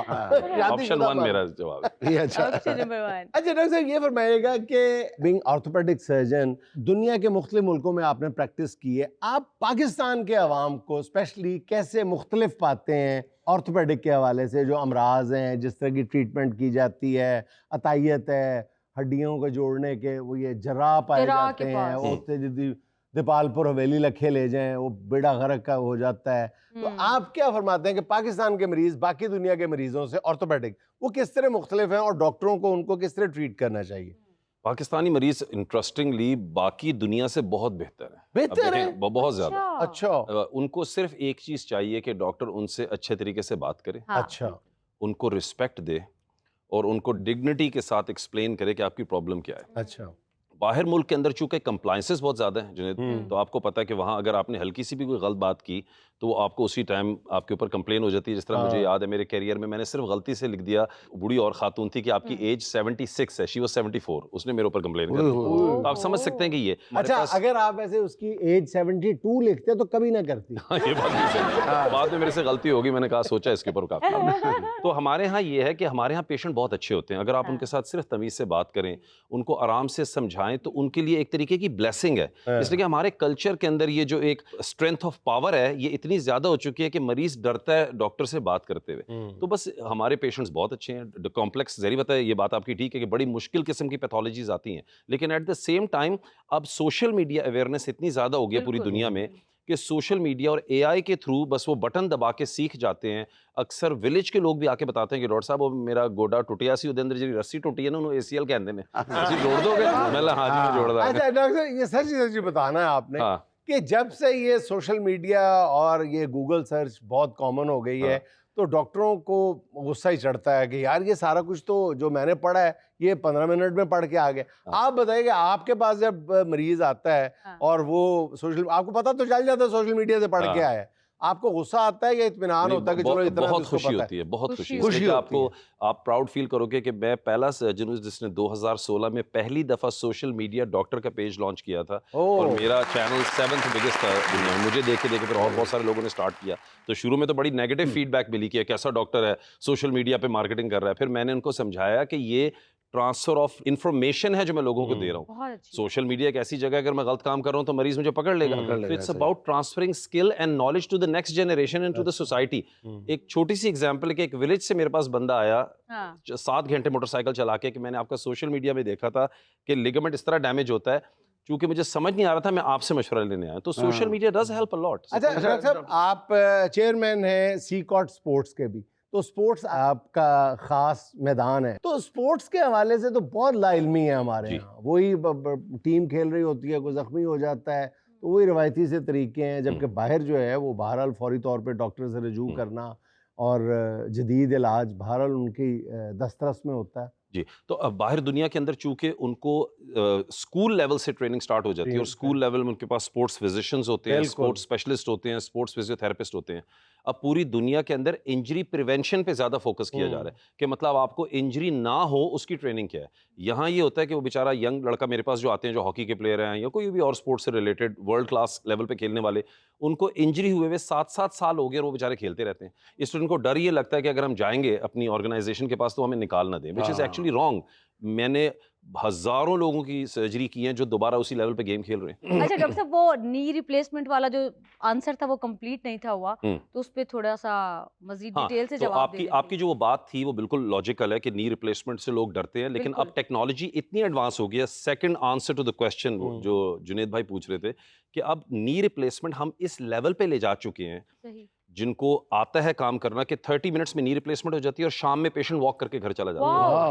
ऑप्शन 1 मेरा जवाब है। ये अच्छा। Option number 1। अच्छा डॉक्टर साहब ये फरमाइएगा कि बीइंग ऑर्थोपेडिक सर्जन दुनिया के मुख्तलिफ मुल्कों में आपने प्रैक्टिस की है, आप पाकिस्तान के अवाम को स्पेशली कैसे मुख्तलिफ पाते हैं ऑर्थोपेडिक के हवाले से? जो अमराज हैं, जिस तरह की ट्रीटमेंट की जाती है, अतायत है, हड्डियों को जोड़ने के वो ये जराह पाए जराह के जाते हैं, पास। उससे यदि दीपालपुर हवेली लखे ले जाएं वो बेड़ा गर्क का हो जाता है। तो आप क्या फरमाते हैं कि पाकिस्तान के मरीज बाकी दुनिया के मरीजों से ऑर्थोपेडिक वो किस तरह मुख्तलिफ हैं और डॉक्टरों को उनको किस तरह ट्रीट करना चाहिए? पाकिस्तानी मरीज इंटरेस्टिंगली बाकी दुनिया से बहुत बेहतर है। बेहतर अब देखें, है? बहुत ज्यादा। अच्छा उनको सिर्फ एक चीज चाहिए कि डॉक्टर उनसे अच्छे तरीके से बात करे, हाँ। अच्छा उनको रिस्पेक्ट दे और उनको डिग्निटी के साथ एक्सप्लेन करे कि आपकी प्रॉब्लम क्या है। अच्छा बाहर मुल्क के अंदर चूंकि कंप्लाइंसेस बहुत ज़्यादा हैं जुनैद, तो आपको पता है कि वहाँ अगर आपने हल्की सी भी कोई गलत बात की तो वो आपको उसी टाइम आपके ऊपर कंप्लेन हो जाती है। जिस तरह मुझे याद है मेरे कैरियर में मैंने सिर्फ गलती से लिख दिया, बूढ़ी और खातून थी कि आपकी एज 76 है, शी वाज 74, उसने मेरे ऊपर कंप्लेन कर दी। तो आप समझ सकते हैं कि ये हमारे अच्छा पास- अगर आप ऐसे उसकी एज 72 लिखते तो कभी ना करती। हाँ, ये बात भी सही है। बाद में मेरे से गलती होगी, मैंने कहा सोचा इसके ऊपर काफी। तो हमारे यहाँ ये है कि हमारे यहाँ पेशेंट बहुत अच्छे होते हैं, अगर आप उनके साथ सिर्फ तमीज से बात करें, उनको आराम से समझाएं तो उनके लिए एक तरीके की ब्लेसिंग है। इसलिए कि हमारे कल्चर के अंदर ये जो एक स्ट्रेंथ ऑफ पावर है ये इतनी ज्यादा हो चुकी है कि मरीज डरता है डॉक्टर से बात करते हुए। तो बस हमारे पेशेंट्स बहुत अच्छे हैं। कॉम्प्लेक्स जरी बताए, ये बात आपकी ठीक है कि बड़ी मुश्किल किस्म की पैथोलॉजीज आती हैं, लेकिन एट द सेम टाइम अब सोशल मीडिया अवेयरनेस इतनी ज्यादा हो गई है पूरी दुनिया में कि सोशल मीडिया और एआई के थ्रू बस वो बटन दबा के सीख जाते हैं। अक्सर विलेज के लोग भी आके बताते हैं कि डॉक्टर साहब वो मेरा गोडा टुटिया सी ਉਹਦੇ ਅੰਦਰ ਜਿਹੜੀ ਰੱਸੀ ਟੁੱਟੀ ਹੈ ਨਾ ਉਹਨੂੰ ACL ਕਹਿੰਦੇ ਨੇ ਤੁਸੀਂ जोड़ दोगे मैं ला हाँ जी मैं जोड़ दूंगा। अच्छा डॉक्टर साहब, ये सच बताना है आपने हाँ कि जब से ये सोशल मीडिया और ये गूगल सर्च बहुत कॉमन हो गई है तो डॉक्टरों को गुस्सा ही चढ़ता है कि यार ये सारा कुछ तो जो मैंने पढ़ा है ये 15 मिनट में पढ़ के आ गया। आप बताइए कि आपके पास जब मरीज आता है और वो सोशल, आपको पता तो चल जाता है सोशल मीडिया से पढ़ के आया है, आपको गुस्सा आता है या इत्मीनान होता है कि चलो इतना बहुत तो इसको खुशी पता होती है, बहुत खुशी खुशी होती है। होती आपको आप प्राउड फील करोगे कि मैं पहला सर्जन हूँ जिसने 2016 में पहली दफा सोशल मीडिया डॉक्टर का पेज लॉन्च किया था और मेरा चैनल 7th बिगेस्ट था दुनिया में। मुझे देख के फिर और बहुत सारे लोगों ने स्टार्ट किया। तो शुरू में तो बड़ी नेगेटिव फीडबैक मिली कि कैसा डॉक्टर है, सोशल मीडिया पे मार्केटिंग कर रहा है। फिर मैंने उनको समझाया कि ये ट्रांसफर ऑफ इंफॉर्मेशन है जो मैं लोगों को दे रहा हूँ। बहुत अच्छी सोशल मीडिया एक ऐसी जगह है, अगर मैं गलत काम कर रहा हूँ तो मरीज मुझे पकड़ लेगा। तो it's about transferring skill and knowledge to the next generation and to the society. एक छोटी सी एग्जांपल है कि एक विलेज से मेरे पास बंदा आया हाँ 7 घंटे मोटरसाइकिल चला के कि मैंने आपका सोशल मीडिया में देखा था कि लिगामेंट इस तरह डैमेज होता है, चूंकि मुझे समझ नहीं आ रहा था मैं आपसे मशवरा लेने आया। तो social media does help a lot. अच्छा डॉक्टर साहब, आप चेयरमैन हैं सीकॉट स्पोर्ट्स के भी, तो स्पोर्ट्स आपका खास मैदान है, तो स्पोर्ट्स के हवाले से तो बहुत लाइल्मी है हमारे यहाँ। वही टीम खेल रही होती है, कोई जख्मी हो जाता है तो वही रवायती से तरीके हैं, जबकि बाहर जो है वो बहरहाल फौरी तौर पे डॉक्टर से रजू करना और जदीद इलाज बहरहाल उनकी दस्तरस में होता है। जी, तो अब बाहर दुनिया के अंदर चूंकि उनको स्कूल लेवल से ट्रेनिंग स्टार्ट हो जाती है और स्कूल लेवल में उनके पास स्पोर्ट्स फिजिशियंस होते हैं, स्पोर्ट्स स्पेशलिस्ट होते हैं, स्पोर्ट्स फिजियोथेरेपिस्ट होते हैं। अब पूरी दुनिया के अंदर इंजरी प्रिवेंशन पे ज़्यादा फोकस किया जा रहा है कि मतलब आपको इंजरी ना हो उसकी ट्रेनिंग क्या है। यहाँ ये होता है कि वो बेचारा यंग लड़का मेरे पास जो आते हैं, जो हॉकी के प्लेयर हैं या कोई भी और स्पोर्ट्स से रिलेटेड वर्ल्ड क्लास लेवल पे खेलने वाले, उनको इंजरी हुए हुए 7-7 साल हो गए और वो बेचारे खेलते रहते हैं। इसलिए उनको डर ये लगता है कि अगर हम जाएंगे अपनी ऑर्गेनाइजेशन के पास तो हमें निकाल ना दें, विच इज़ एक्चुअली रॉन्ग। मैंने हजारों लोगों की सर्जरी की है जो दोबारा उसी लेवल पे गेम खेल रहे हैं। अच्छा डॉक्टर साहब, वो नी रिप्लेसमेंट वाला जो आंसर था वो कंप्लीट नहीं था हुआ, तो उस पे थोड़ा सा मजीद डिटेल से तो जवाब दे आपकी जो वो बात थी वो बिल्कुल लॉजिकल है कि नी रिप्लेसमेंट से लोग डरते हैं, लेकिन अब टेक्नोलॉजी इतनी एडवांस हो गई है। Second answer to the question जो जुनेद भाई पूछ रहे थे कि अब नी रिप्लेसमेंट हम इस लेवल पे ले जा चुके हैं सही। जिनको आता है काम करना कि 30 मिनट्स में नी रिप्लेसमेंट हो जाती है और शाम में पेशेंट वॉक करके घर चला जाता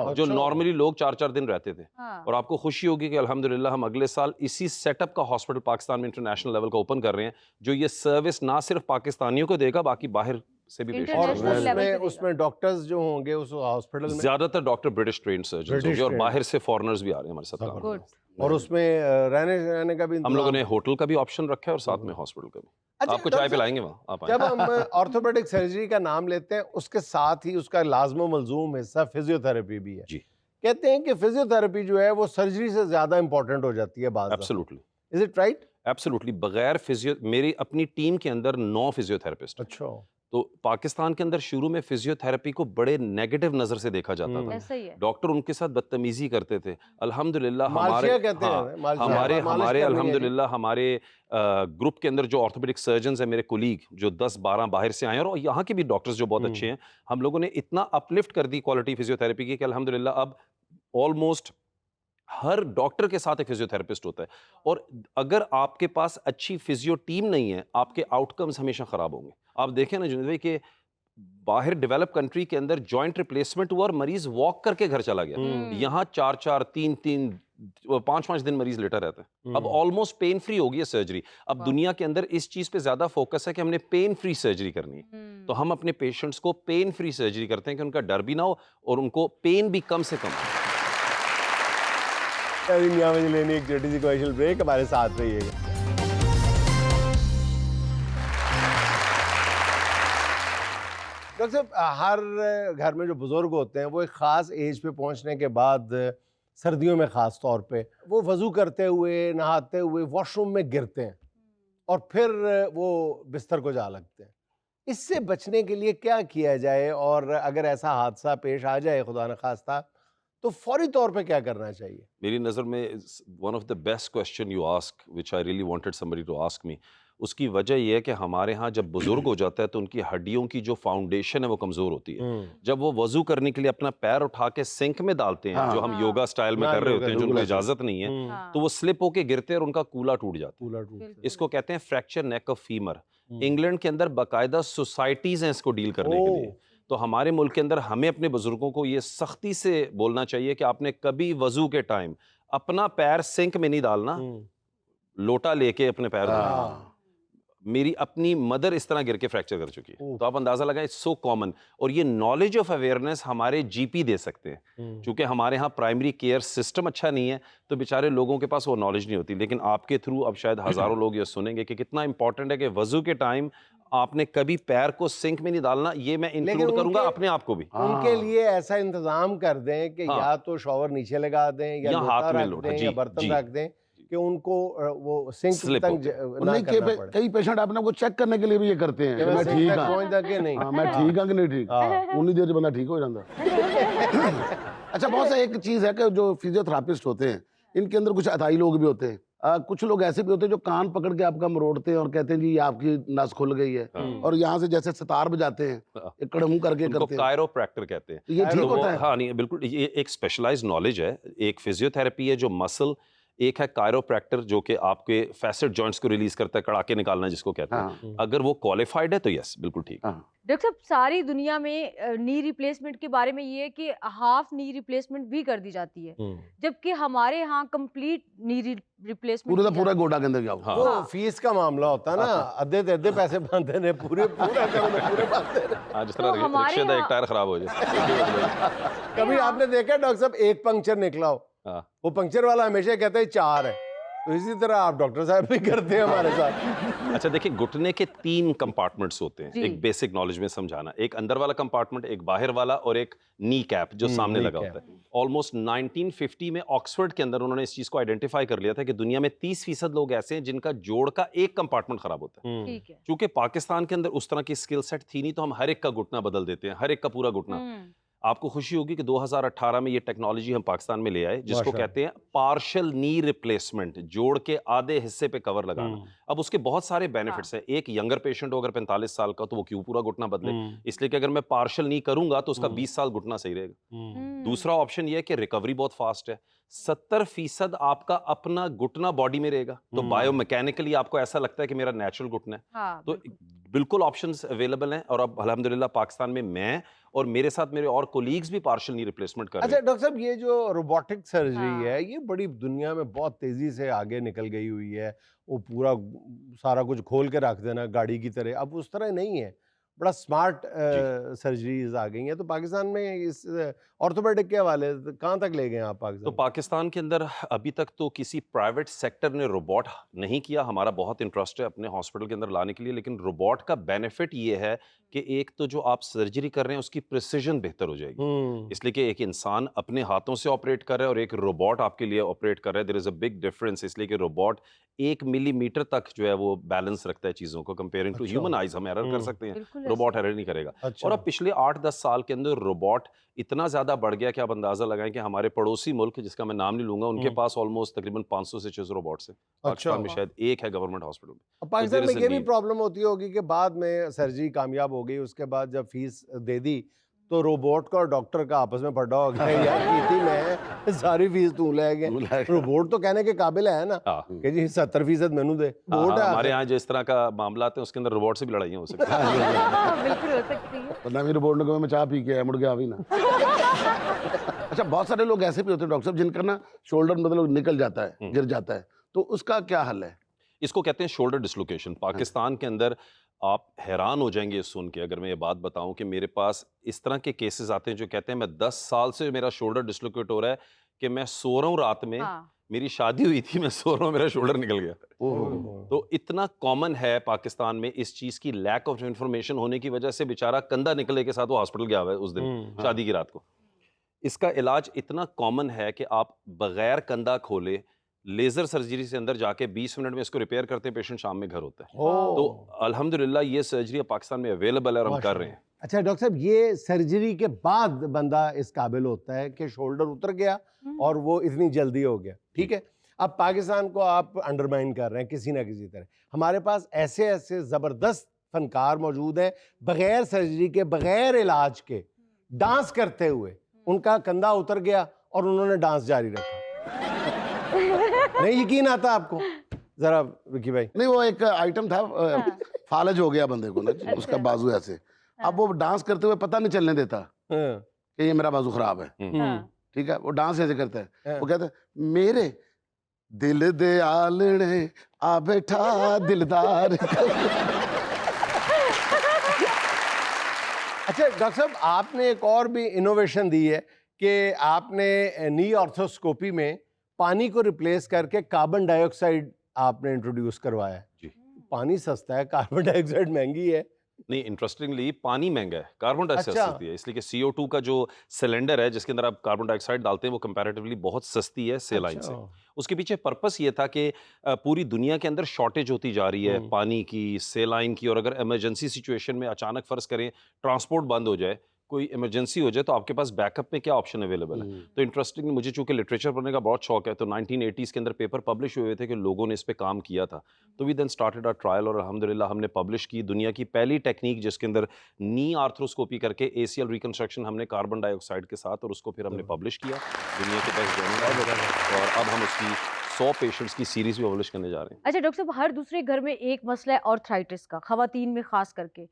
है, जो नॉर्मली लोग 4-4 दिन रहते थे। हाँ। और आपको खुशी होगी कि अल्हम्दुलिल्लाह हम अगले साल इसी सेटअप का हॉस्पिटल पाकिस्तान में इंटरनेशनल लेवल का ओपन कर रहे हैं, जो ये सर्विस ना सिर्फ पाकिस्तानियों को देगा बाकी बाहर से भी पेशेंट। और International level पे उसमें डॉक्टर्स जो होंगे उस हॉस्पिटल में ज्यादातर डॉक्टर ब्रिटिश ट्रेन्ड सर्जन होंगे और बाहर से फॉरेनर्स भी आ रहे हैं हमारे साथ काम गुड। करने। और उसमें रहने का भी हम लोगों ने इंतजाम। होटल का भी ऑप्शन रखा है और साथ में हॉस्पिटल का भी। अच्छा, आपको डॉक्टर चाय साहब, पिलाएंगे वहाँ, आप जब आएं। हम ऑर्थोपेडिक सर्जरी का नाम लेते हैं उसके साथ ही उसका लाजमो मलजूम हिस्सा फिजियोथेरेपी भी है। जी। कहते हैं कि फिजियोथेरेपी जो है वो सर्जरी से ज्यादा इंपॉर्टेंट हो जाती है बात। Absolutely is it right? Absolutely. बगैर फिजियो, मेरी अपनी टीम के अंदर 9 फिजियोथेरेपिस्ट। अच्छा। तो पाकिस्तान के अंदर शुरू में फिजियोथेरेपी को बड़े नेगेटिव नजर से देखा जाता था। ऐसा ही है। डॉक्टर उनके साथ बदतमीजी करते थे। अल्हम्दुलिल्लाह मालशिया कहते हैं, हाँ, मालशिया, हमारे मालिश करनी है जी। अल्हम्दुलिल्लाह हमारे ग्रुप के अंदर जो ऑर्थोपेडिक सर्जन्स हैं, मेरे कोलीग जो 10-12 बाहर से आए हैं और यहाँ के भी डॉक्टर्स जो बहुत अच्छे हैं, हम लोगों ने इतना अपलिफ्ट कर दी क्वालिटी फिजियोथेरेपी की कि अल्हम्दुलिल्लाह अब ऑलमोस्ट हर डॉक्टर के साथ एक फिजियोथेरेपिस्ट होता है। और अगर आपके पास अच्छी फिजियो टीम नहीं है, आपके आउटकम्स हमेशा खराब होंगे। आप देखें ना जुनेद भाई कि बाहर डेवलप कंट्री के अंदर जॉइंट रिप्लेसमेंट हुआ और मरीज वॉक करके घर चला गया। यहाँ 4-4, 3-3, 5-5 दिन मरीज लेटा रहता है। अब ऑलमोस्ट पेन फ्री हो गई है सर्जरी। अब दुनिया के अंदर इस चीज पे ज्यादा फोकस है कि हमने पेन फ्री सर्जरी करनी है। तो हम अपने पेशेंट्स को पेन फ्री सर्जरी करते हैं कि उनका डर भी ना हो और उनको पेन भी कम से कम हो। यहाँ मुझे लेनी एक छोटी सी कमर्शियल ब्रेक, हमारे साथ रहिएगा। डॉक्टर साहब, हर घर में जो बुजुर्ग होते हैं वो एक ख़ास एज पे पहुंचने के बाद सर्दियों में ख़ास तौर पे वो वज़ू करते हुए, नहाते हुए वॉशरूम में गिरते हैं और फिर वो बिस्तर को जा लगते हैं। इससे बचने के लिए क्या किया जाए, और अगर ऐसा हादसा पेश आ जाए खुदा न खास्ता तो फौरी तौर पे क्या करना चाहिए? मेरी नज़र में one of the best question you ask, which I really wanted somebody to ask me, उसकी वजह यह है कि हमारे यहाँ जब बुजुर्ग हो जाता है तो उनकी हड्डियों की जो फाउंडेशन है वो कमजोर होती है। जब वो वजू करने के लिए अपना पैर उठा के सिंक में डालते हैं, जो हम हाँ। योगा स्टाइल में हाँ, कर रहे योगा, होते हैं, जो उनको बिल्कुल ऐसा। इजाजत नहीं है, हाँ। तो वो स्लिप होके गिरते हैं और उनका कूला टूट जाता है। बिल्कुल। इसको कहते हैं fracture neck of femur. England के अंदर बाकायदा सोसाइटीज हैं इसको डील करने के लिए। तो हमारे मुल्क के अंदर हमें अपने बुजुर्गों को ये सख्ती से बोलना चाहिए कि आपने कभी वजू के टाइम अपना पैर सिंक में नहीं डालना, लोटा लेके अपने पैर धोना। हाँ। मेरी अपनी मदर इस तरह गिर के फ्रैक्चर कर चुकी है, तो आप अंदाजा लगाएं, इट्स सो कॉमन। और ये नॉलेज ऑफ अवेयरनेस हमारे जीपी दे सकते हैं, क्योंकि हमारे यहाँ प्राइमरी केयर सिस्टम अच्छा नहीं है, तो बेचारे लोगों के पास वो नॉलेज नहीं होती। लेकिन आपके थ्रू अब शायद हजारों लोग ये सुनेंगे कि कितना इंपॉर्टेंट है कि वजू के टाइम आपने कभी पैर को सिंक में नहीं डालना। ये मैं इंक्लूड करूंगा अपने आप को भी। उनके लिए ऐसा इंतजाम कर दें कि हाँ। या तो शॉवर नीचे लगा दें या या लोटा हाथ में रख लोटा, दें जी, या बर्तन जी। रख दें कि उनको वो सिंक Slip तक होके। ना नहीं, करना पड़े। कई पेशेंट अपने को चेक करने के लिए भी ये करते हैं कि कि मैं मैं सिंक ठीक तक हाँ। पहुंच कि नहीं। हाँ, मैं ठीक हाँ कि नहीं ठीक। हाँ। उन्हीं देर बंदा ठीक हो जाता। अच्छा, बहुत सा एक चीज है कि जो फिजियोथेरापिस्ट होते हैं इनके अंदर कुछ अथाई लोग भी होते हैं। कुछ लोग ऐसे भी होते हैं जो कान पकड़ के आपका मरोड़ते हैं और कहते हैं जी ये आपकी नस खुल गई है, और यहाँ से जैसे सितार बजाते हैं, एक कड़मू करके उनको करते हैं। कायरोप्रैक्टर कहते हैं। तो ये ठीक तो वो- होता है? हाँ, नहीं बिल्कुल, ये एक स्पेशलाइज्ड नॉलेज है। एक फिजियोथेरेपी है जो मसल, एक है कायरोप्रैक्टर जो कि आपके फैसेट जॉइंट्स को रिलीज करता है, कड़ाके निकालना जिसको कहते हैं। हाँ। अगर वो क्वालिफाइड है तो यस, बिल्कुल ठीक। हाँ। डॉक्टर साहब, सारी दुनिया में नी रिप्लेसमेंट के बारे में ये है कि हाफ नी रिप्लेसमेंट भी कर दी जाती है, जबकि हमारे यहाँ कंप्लीट नी रिप्लेसमेंट पूरा पूरा गोडा के अंदर जाओ। हाँ। वो फीस का मामला होता है ना, अद्धे पैसे बांधे ने पूरे पूरा पूरे बांधे ने। हाँ, जिस तो तरह हमारे रिक्शे का एक यहाँ- टायर खराब हो जाए। कभी आपने देखा डॉक्टर साहब एक पंक्चर निकला हो, हाँ। वो पंक्चर वाला हमेशा कहता है 4 है, तो इसी तरह आप डॉक्टर साहब भी करते हैं हमारे साथ। अच्छा देखिए, घुटने के 3 कंपार्टमेंट्स होते हैं, जी। एक बेसिक नॉलेज में समझाना। एक अंदर वाला कंपार्टमेंट, एक बाहर वाला, और एक नी कैप जो सामने नी लगा कैप। होता है। ऑलमोस्ट 1950 में ऑक्सफोर्ड के अंदर उन्होंने इस चीज को आइडेंटिफाई कर लिया था कि दुनिया में 30% लोग ऐसे हैं जिनका जोड़ का एक कंपार्टमेंट खराब होता है। ठीक है। चूंकि पाकिस्तान के अंदर उस तरह की स्किल सेट थी नहीं, तो हम हर एक का घुटना बदल देते हैं, हर एक का पूरा घुटना। हम्म, आपको खुशी होगी कि 2018 में ये टेक्नोलॉजी हम पाकिस्तान में ले आए, जिसको माशाअल्लाह। कहते हैं पार्शियल नी रिप्लेसमेंट, जोड़ के आधे हिस्से पे कवर लगाना। अब उसके बहुत सारे बेनिफिट्स हैं। एक यंगर पेशेंट हो अगर 45 साल का, तो वो क्यों पूरा घुटना बदले, इसलिए कि अगर मैं पार्शियल नी करूंगा तो उसका 20 साल घुटना सही रहेगा। दूसरा ऑप्शन ये है कि रिकवरी बहुत फास्ट है, 70% आपका अपना घुटना बॉडी में रहेगा, तो बायोमैकेनिकली आपको ऐसा लगता है कि मेरा नेचुरल घुटना है। हाँ, तो बिल्कुल ऑप्शंस अवेलेबल हैं, और अब अल्हम्दुलिल्लाह पाकिस्तान में मैं और मेरे साथ मेरे और कोलीग्स भी पार्शियल नी रिप्लेसमेंट कर रहे अच्छा हैं। डॉक्टर साहब, ये जो रोबोटिक सर्जरी हाँ। है ये बड़ी दुनिया में बहुत तेजी से आगे निकल गई हुई है। वो पूरा सारा कुछ खोल के रख देना गाड़ी की तरह, अब उस तरह नहीं है, बड़ा स्मार्ट सर्जरीज आ गई हैं। तो पाकिस्तान में इस ऑर्थोपेडिक के हवाले से कहाँ तक ले गए हैं आप तो पाकिस्तान? पाकिस्तान के अंदर अभी तक तो किसी प्राइवेट सेक्टर ने रोबोट नहीं किया। हमारा बहुत इंटरेस्ट है अपने हॉस्पिटल के अंदर लाने के लिए, लेकिन रोबोट का बेनिफिट ये है कि एक तो जो आप सर्जरी कर रहे हैं उसकी प्रिसीजन बेहतर हो जाएगी, इसलिए कि एक इंसान अपने हाथों से ऑपरेट कर रहा है और एक रोबोट आपके लिए ऑपरेट कर रहा है। There is a big difference, इसलिए कि रोबोट 1 मिलीमीटर तक जो है वो बैलेंस रखता है चीज़ों को, कंपेयरिंग टू अच्छा। Human eyes. हम एरर कर सकते हैं, बिल्कुल रोबोट एरर नहीं करेगा। अच्छा। और अब पिछले 8-10 साल के अंदर रोबोट इतना ज़्यादा बढ़ गया कि आप अंदाज़ा लगाएं कि हमारे पड़ोसी मुल्क, जिसका मैं नाम नहीं लूंगा, उनके पास ऑलमोस्ट तकरीबन 500 से 600 रोबोट्स हैं। पाकिस्तान में शायद एक है गवर्नमेंट हॉस्पिटल में। अब पाकिस्तान there में is a ये भी need. प्रॉब्लम होती होगी कि बाद में सर्जरी कामयाब हो गई, उसके बाद जब फीस दे दी तो रोबोट का और डॉक्टर का आपस में पड्डा हो गया, यार की थी मैं, सारी फीस तू ले गया। रोबोट तो कहने के काबिल है ना हाँ। कि जी 70% मैनू दे। हाँ, वोट है हमारे यहाँ जो इस तरह का मामला आते हैं उसके अंदर रोबोट से भी लड़ाइयाँ हो सकती हैं। हाँ, बिल्कुल हो सकती है। वरना मेरी रिपोर्ट ने कहा मैं चाय पी के आया, मुड़ के आ भी ना। अच्छा, बहुत सारे लोग ऐसे भी होते हैं डॉक्टर साहब जिनका ना शोल्डर मतलब निकल जाता है, गिर जाता है, तो उसका क्या हल है? इसको कहते हैं शोल्डर डिसलोकेशन। पाकिस्तान के अंदर आप हैरान हो जाएंगे सुन के अगर मैं ये बात बताऊं कि मेरे पास इस तरह के केसेस आते हैं जो कहते हैं मैं 10 साल से मेरा शोल्डर डिसलोकेट हो रहा है, कि मैं सो रहा हूँ रात में, हाँ, मेरी शादी हुई थी, मैं सो रहा हूँ, मेरा शोल्डर निकल गया। तो इतना कॉमन है पाकिस्तान में इस चीज़ की लैक ऑफ इंफॉर्मेशन होने की वजह से बेचारा कंधा निकले के साथ वो हॉस्पिटल गया हुआ है उस दिन शादी की रात को। इसका इलाज इतना कॉमन है कि आप बगैर कंधा खोले लेजर सर्जरी से अंदर जाके 20 मिनट में इसको रिपेयर करते हैं, पेशेंट शाम में घर होता है। तो अल्हम्दुलिल्लाह ये सर्जरी पाकिस्तान में अवेलेबल है और हम कर रहे हैं। अच्छा डॉक्टर साहब, ये सर्जरी के बाद बंदा इस काबिल होता है कि शोल्डर उतर गया और वो इतनी जल्दी हो गया, ठीक है। अब पाकिस्तान को आप अंडरमाइन कर रहे हैं किसी ना किसी तरह। हमारे पास ऐसे ऐसे ज़बरदस्त फनकार मौजूद हैं, बगैर सर्जरी के, बगैर इलाज के, डांस करते हुए उनका कंधा उतर गया और उन्होंने डांस जारी रखा। नहीं यकीन आता आपको? जरा विकी भाई। नहीं, वो एक आइटम था, फालज हो गया बंदे को ना, उसका बाजू ऐसे, अब वो डांस करते हुए पता नहीं चलने देता कि ये मेरा बाजू खराब है। ठीक है, वो डांस ऐसे करता है, वो कहता है मेरे दिल दे आलने आ बैठा दिलदार। अच्छा डॉक्टर साहब, आपने एक और भी इनोवेशन दी है कि आपने नी ऑर्थोस्कोपी में पानी को रिप्लेस करके कार्बन डाइऑक्साइड आपने इंट्रोड्यूस करवाया है। जी। पानी सस्ता है, कार्बन डाइऑक्साइड महंगी है। नहीं, इंटरेस्टिंगली पानी महंगा है, कार्बन डाइऑक्साइड अच्छा। सस्ती है, इसलिए कि CO2 का जो सिलेंडर है जिसके अंदर आप कार्बन डाइऑक्साइड डालते हैं वो कंपैरेटिवली बहुत सस्ती है सेलाइन से। उसके पीछे पर्पस ये था कि पूरी दुनिया के अंदर शॉर्टेज होती जा रही है पानी की, सेलाइन की, और अगर इमरजेंसी सिचुएशन में अचानक फर्ज करें ट्रांसपोर्ट बंद हो जाए, कोई इमरजेंसी हो जाए, तो आपके पास बैकअप में क्या ऑप्शन अवेलेबल है। तो इंटरेस्टिंग, मुझे चूंकि लिटरेचर पढ़ने का बहुत शौक है, तो 1980s के अंदर पेपर पब्लिश हुए थे कि लोगों ने इस पे काम किया था, तो we then started a trial और अल्हम्दुलिल्लाह हमने पब्लिश की दुनिया की पहली टेक्निक जिसके अंदर नी आर्थ्रोस्कोपी करके ACL रिकंस्ट्रक्शन हमने कार्बन डाइऑक्साइड के साथ, और उसको फिर हमने पब्लिश किया दुनिया के बेस्ट जर्नल में, और अब हम उसकी 100 पेशेंट्स की सीरीज भी पब्लिश करने जा रहे हैं। अच्छा डॉक्टर साहब, हर दूसरे घर में एक मसला है ऑर्थराइटिस का, खवातीन में खास करके।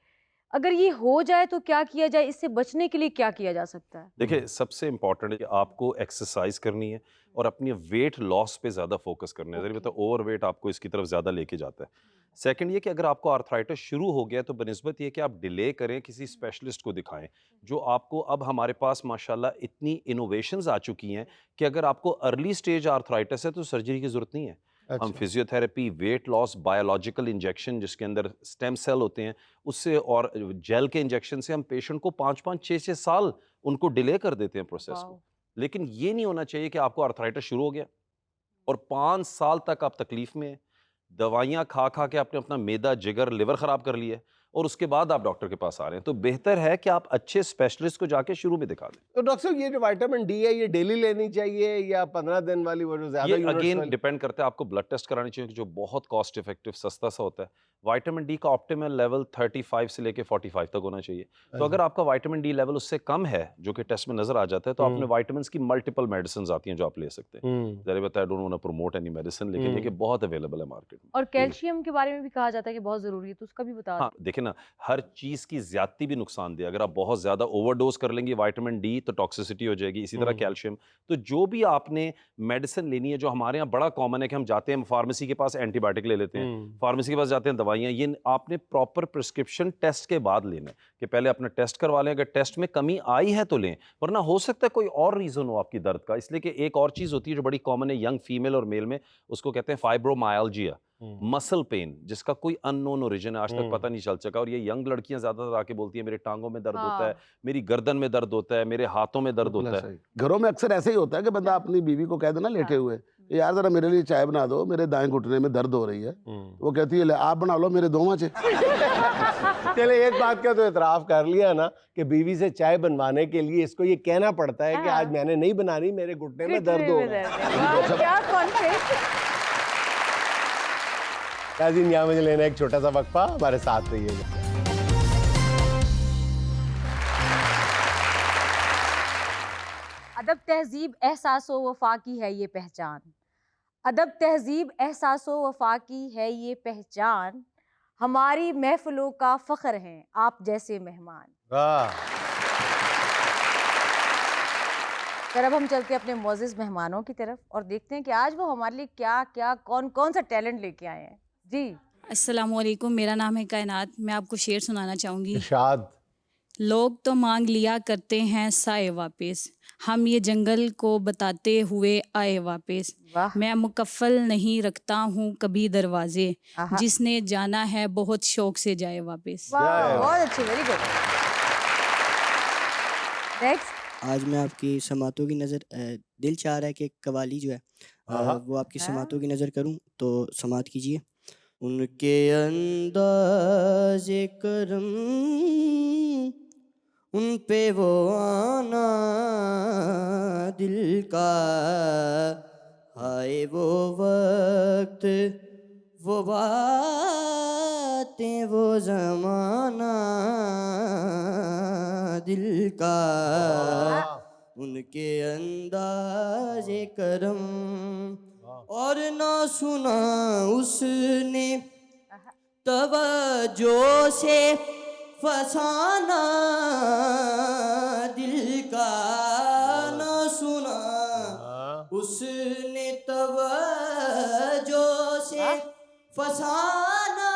अगर ये हो जाए तो क्या किया जाए, इससे बचने के लिए क्या किया जा सकता है? देखिए, सबसे इंपॉर्टेंट है कि आपको एक्सरसाइज करनी है और अपने वेट लॉस पे ज़्यादा फोकस करना है। जरिए तो ओवर वेट आपको इसकी तरफ ज़्यादा लेके जाता है। सेकंड ये कि अगर आपको आर्थराइटिस शुरू हो गया तो बनिस्बत ये कि आप डिले करें, किसी स्पेशलिस्ट को दिखाएं, जो आपको, अब हमारे पास माशाल्लाह इतनी इनोवेशंस आ चुकी हैं कि अगर आपको अर्ली स्टेज आर्थराइटिस है तो सर्जरी की ज़रूरत नहीं है। हम physiotherapy, weight loss, biological injection जिसके अंदर स्टेम सेल होते हैं उससे, और जेल के इंजेक्शन से हम पेशेंट को 5-5, 6-6 साल उनको डिले कर देते हैं प्रोसेस को। लेकिन ये नहीं होना चाहिए कि आपको आर्थराइटिस शुरू हो गया और 5 साल तक आप तकलीफ में हैं, दवाइयाँ खा खा के आपने अपना मैदा, जिगर, लिवर ख़राब कर लिया है, और उसके बाद आप डॉक्टर के पास आ रहे हैं। तो बेहतर है कि आप अच्छे स्पेशलिस्ट को जाके शुरू में दिखा दें। तो डॉक्टर साहब, ये जो विटामिन डी है ये डेली लेनी चाहिए या 15 दिन वाली, वो जो ज्यादा ये यूनिट्स अगेन वाली? डिपेंड करता है, आपको ब्लड टेस्ट करानी चाहिए जो बहुत कॉस्ट इफेक्टिव, सस्ता सा होता है। विटामिन डी का ऑप्टिमल लेवल 35 से लेके 45 तक होना चाहिए। तो अगर आपका विटामिन डी लेवल उससे कम है, जो कि टेस्ट में नजर आ जाता है, तो आपने विटामिन की मल्टीपल मेडिसिन आती हैं जो आप ले सकते हैं। जरा बताया, I don't want to promote any medicine, लेकिन ये कि बहुत अवेलेबल है मार्केट में। और कैल्शियम के बारे में भी कहा जाता है कि बहुत जरूरी है, तो उसका भी बता हाँ, देखिए ना, हर चीज की ज्यादती भी नुकसानदेह। अगर आप बहुत ज्यादा ओवरडोज कर लेंगे विटामिन डी तो टॉक्सिसिटी हो जाएगी, इसी तरह कैल्शियम। तो जो भी आपने मेडिसिन लेनी है, जो हमारे यहाँ बड़ा कॉमन है कि हम जाते हैं फार्मेसी के पास एंटीबायोटिक ले लेते हैं, फार्मेसी के पास जाते हैं दवाइयाँ, ये आपने प्रॉपर प्रिस्क्रिप्शन टेस्ट के बाद लेना है कि पहले अपना टेस्ट करवा लें, अगर टेस्ट में कमी आई है तो लें, वरना हो सकता है कोई और रीजन हो आपकी दर्द का। इसलिए कि एक और चीज होती है जो बड़ी कॉमन है यंग फीमेल और मेल में, उसको कहते हैं फाइब्रोमायल्जिया, मसल पेन, जिसका कोई अननोन ओरिजिन है, आज तक पता नहीं चल सका। और ये यंग लड़कियां ज्यादातर आके बोलती हैं मेरे टांगों में दर्द होता है, मेरी गर्दन में दर्द होता है, मेरे हाथों में दर्द होता है। घरों में अक्सर ऐसे ही होता है कि बंदा अपनी बीवी को कह देना लेटे हुए, यार जरा मेरे लिए चाय बना दो, मेरे दाएं घुटने में दर्द हो रही है। वो कहती है ले आप बना लो मेरे दोवां चे। चले, एक बात का तो इतराफ कर लिया ना कि बीवी से चाय बनवाने के लिए इसको ये कहना पड़ता है कि आज मैंने नहीं बना रही, मेरे घुटने में दर्द हो रहा है। क्या कॉन्फिडेंस। नाज़रीन, यहाँ मुझे लेना एक छोटा सा वक्फा, हमारे साथ रहिएगा। अदब तहजीब एहसासो वफा की है ये पहचान, अदब तहजीब एहसासो वफा की है ये पहचान, हमारी महफिलों का फख्र हैं आप जैसे मेहमान। वाह। फिर अब हम चलते हैं अपने मोअज़्ज़िज़ मेहमानों की तरफ और देखते हैं कि आज वो हमारे लिए क्या क्या कौन कौन सा टैलेंट लेके आए हैं। जी, अस्सलामुअलैकुम, मेरा नाम है कायनात। मैं आपको शेर सुनाना चाहूँगी। इरशाद। लोग तो मांग लिया करते हैं साए वापस, हम ये जंगल को बताते हुए आए वापस। मैं मुकफ्फल नहीं रखता हूँ कभी दरवाजे, जिसने जाना है बहुत शौक से जाए वापस। बहुत अच्छे, वेरी गुड। नेक्स्ट। आज मैं आपकी समातों की नज़र, दिल चाह रहा है कि कवाली जो है वो आपकी समातों की नज़र करूं, तो समात कीजिए। उनके अंदाज़े करम उन पे वो आना दिल का आए वो वक्त, वो बातें, वो जमाना दिल का, उनके अंदाज़े करम और ना सुना उसने तवज्जो से फसाना दिल का, ना सुना उसने तवज्जो से फसाना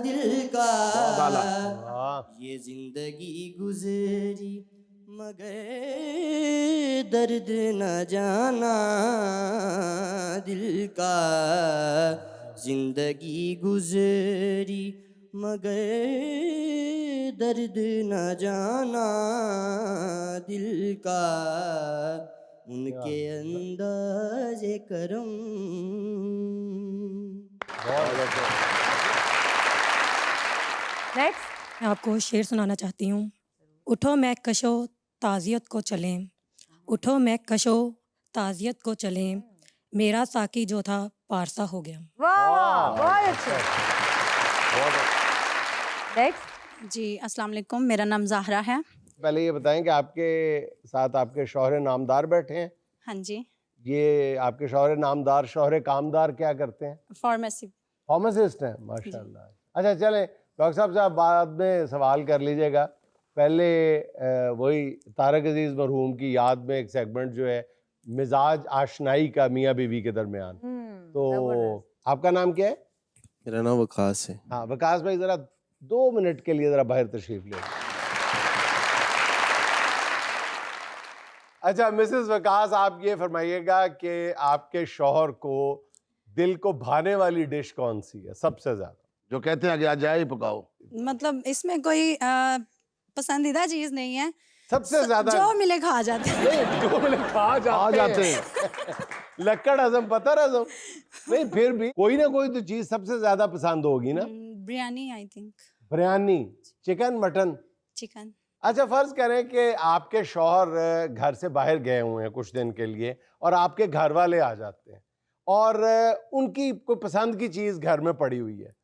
दिल का। ये जिंदगी गुजरी मगर दर्द न जाना दिल का, जिंदगी गुजरी मगर दर्द न जाना दिल का, उनके अंदाज़े करम। नेक्स्ट मैं आपको शेर सुनाना चाहती हूँ। उठो मैं कशो ताज़ियत को चलें, उठो मैं कशो ताज़ियत को चलें, मेरा साकी जो था पारसा हो गया। वाह बहुत अच्छे। नेक्स्ट जी अस्सलाम वालेकुम, मेरा नाम ज़ाहरा है। पहले ये बताएं कि आपके साथ आपके शौहर नामदार बैठे हैं। हाँ जी। ये आपके शौहर नामदार, शौहर कामदार क्या करते हैं? फार्मेसी। फार्मासिस्ट हैं, माशाल्लाह। अच्छा चलें, डॉक्टर साहब से आप बाद में सवाल कर लीजिएगा। पहले वही तारक अजीज मरहूम की याद में एक सेगमेंट जो है मिजाज आशनाई का मियाँ बीवी के दरमियान। तो आपका नाम क्या है? मेरा नाम वकास है। हाँ वकास भाई, जरा 2 मिनट के लिए जरा बाहर तशरीफ ले। अच्छा मिसेस वकास, आप ये फरमाइएगा कि आपके शौहर को दिल को भाने वाली डिश कौन सी है सबसे ज्यादा, जो कहते हैं कि आज जाए ही पकाओ? मतलब इसमें कोई पसंददिदा चीज नहीं है, सबसे ज्यादा जो मिले खा जाते हैं। जो मिले खा जाते हैं। लक्कड़ हजम, पत्थर हजम नहीं, फिर भी कोई ना कोई तो चीज सबसे ज्यादा पसंद होगी ना। Biryani I think. Biryani, chicken, mutton? Chicken. अच्छा फर्ज करें कि आपके शौहर घर से बाहर गए हुए हैं कुछ दिन के लिए और आपके घर वाले आ जाते हैं और उनकी कोई पसंद की चीज़ घर में पड़ी हुई है,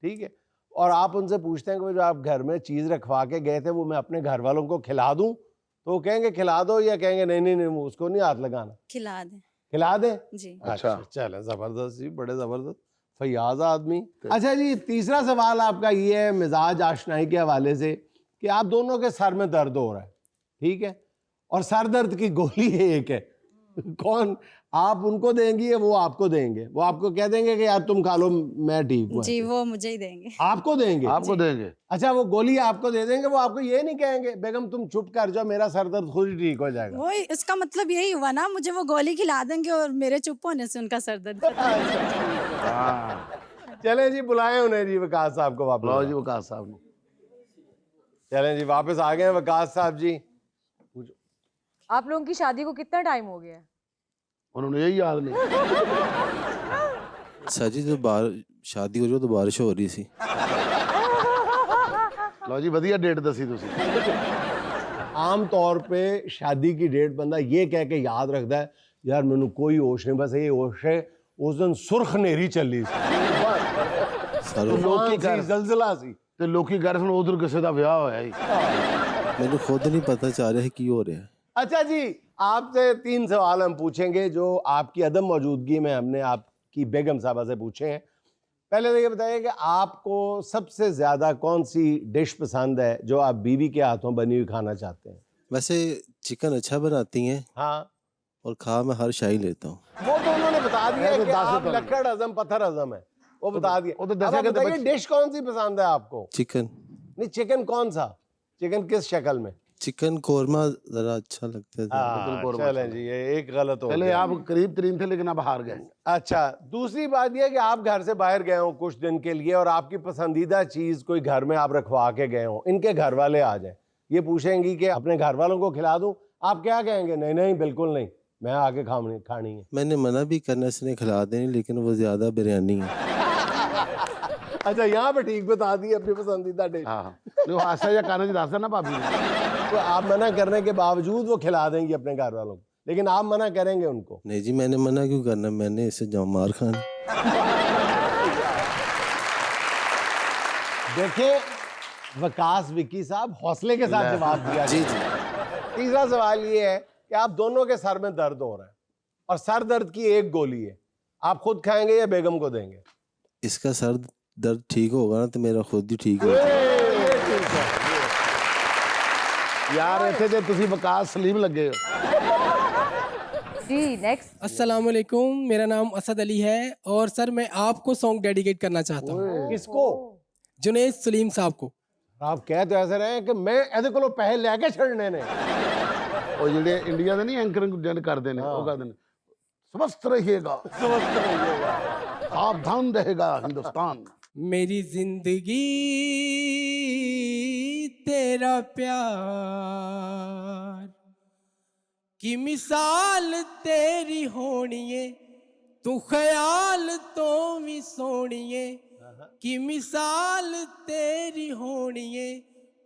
ठीक है, और आप उनसे पूछते हैं कि जो आप घर में चीज़ रखवा के गए थे वो मैं अपने घर वालों को खिला दूं, तो वो कहेंगे खिला दो या कहेंगे नहीं नहीं नहीं उसको नहीं हाथ लगाना? खिला दें। खिला दें जी। अच्छा चले, ज़बरदस्त जी, बड़े ज़बरदस्त फयाज आदमी। अच्छा जी, तीसरा सवाल आपका ये है मिजाज आशनाई के हवाले से कि आप दोनों के सर में दर्द हो रहा है, ठीक है, और सर दर्द की गोली है एक है, कौन आप उनको देंगी या वो आपको देंगे? वो आपको कह देंगे कि यार तुम खा लो मैं ठीक हूँ? जी वो मुझे ही देंगे। आपको देंगे? आपको देंगे। अच्छा वो गोली आपको दे देंगे, वो आपको ये नहीं कहेंगे बेगम तुम चुप कर जाओ मेरा सर दर्द खुद ही ठीक हो जाएगा? वो इसका मतलब यही हुआ ना, मुझे वो गोली खिला देंगे और मेरे चुप होने से उनका सर दर्द। चले जी बुलाए उन्हें जी, वकास साहब को वापस। लो जी वकास साहब ने। चलें जी वापस आ गए वकास साहब जी। आप लोगों की शादी को कितना टाइम हो गया? उन्होंने यही याद नहीं। साजी तो बाहर शादी हो रही तो बारिश हो रही सी। लो जी वधिया डेट दसी तुसी। आम तौर पे शादी की डेट बंदा ये कह के याद रखता है यार मैनू कोई होश नहीं, बस ये होश है उस दिन सुर्ख नेरी चली जलजला सी ਤੇ ਲੋਕੀ ਕਰ ਸੁਣ ਉਧਰ ਕਿਸੇ ਦਾ ਵਿਆਹ ਹੋਇਆ ਹੀ। ਮੈਨੂੰ खुद नहीं पता चल रहा है कि हो रहा है। अच्छा जी, आपसे 3 सवाल हम पूछेंगे जो आपकी अदम मौजूदगी में हमने आपकी बेगम साहबा से पूछे हैं। पहले तो ये बताइए कि आपको सबसे ज्यादा कौन सी डिश पसंद है जो आप बीवी के हाथों बनी हुई खाना चाहते हैं? वैसे चिकन अच्छा बनाती हैं। हाँ, और खा मैं हर शाही लेता हूँ। वो तो उन्होंने बता दिया कि आप लक्कड़ हजम पत्थर हजम है, वो बता दिया। अब आप बताइए डिश कौन सी पसंद है आपको? चिकन। नहीं चिकन कौन सा? चिकन किस शक्ल में? चिकन कोरमा जरा अच्छा लगता है। चलें जी, ये एक गलत हो पहले गया। आप करीब तरीन थे लेकिन आप हार गए। अच्छा, दूसरी बात यह कि आप घर से बाहर गए हो कुछ दिन के लिए और आपकी पसंदीदा चीज कोई घर में आप रखवा के गए हो, इनके घर वाले आ जाए, ये पूछेंगी कि अपने घर वालों को खिला दूं, आप क्या कहेंगे? नहीं नहीं बिल्कुल नहीं, मैं आके खानी है। मैंने मना भी करना इसने खिला देनी, लेकिन वो ज्यादा बिरयानी है। अच्छा यहाँ पे ठीक बता दी अपनी पसंदीदा डिश। हाँ आशा या काना जी दासा ना भाभी ने। तो आप मना करने के बावजूद वो खिला देंगी अपने घर वालों को? लेकिन आप मना करेंगे उनको? नहीं जी, मैंने मना क्यों करना, मैंने इससे जाओ मार खानी। देखिए वकास विक्की साहब हौसले के साथ जवाब दिया। जी जी। तीसरा सवाल ये है कि आप दोनों के सर में दर्द हो रहा है और सर दर्द की एक गोली है, आप खुद खाएंगे या बेगम को देंगे? इसका सर दर्द ठीक होगा ना तो मेरा खुद ही ठीक होगा। यार ऐसे जे तुसी वकास सलीम लगे हो। जी नेक्स्ट। अस्सलाम वालेकुम, मेरा नाम असद अली है और सर मैं आपको सॉन्ग डेडिकेट करना चाहता हूँ। किसको? जुनैद सलीम साहब को। आप कह तो ऐसे रहे कि मैं ਇਹਦੇ ਕੋਲੋਂ ਪੈਸੇ ਲੈ ਕੇ ਛੱਡਣੇ ਨੇ। ਉਹ ਜਿਹੜੇ ਇੰਡੀਆ ਦੇ ਨਹੀਂ ਐਂਕਰਿੰਗ ਜਨ ਕਰਦੇ ਨੇ ਉਹ ਕਹਿੰਦੇ ਨੇ स्वस्थ रहिएगा, स्वस्थ रहिएगा, सावधान रहेगा हिंदुस्तान। मेरी जिंदगी तेरा प्यार की मिसाल तेरी होनिए, तू ख्याल तो भी सोनिए की मिसाल तेरी होनिए,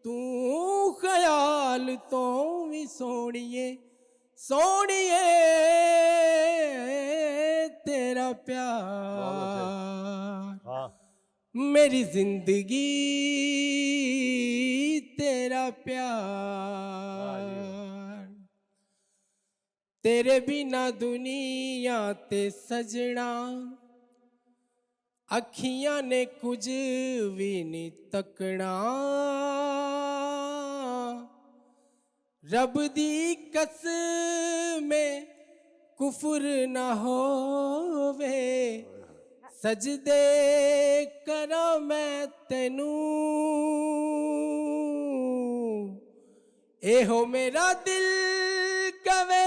तू ख्याल तो भी सोनिए सोनिए तेरा प्यार। मेरी जिंदगी तेरा प्यार, तेरे बिना दुनिया ते सजना, अखियां ने कुछ भी नहीं तकना, रब दी कसम कुफर ना होवे, सजदे करा मैं तेनू, ए हो मेरा दिल कवे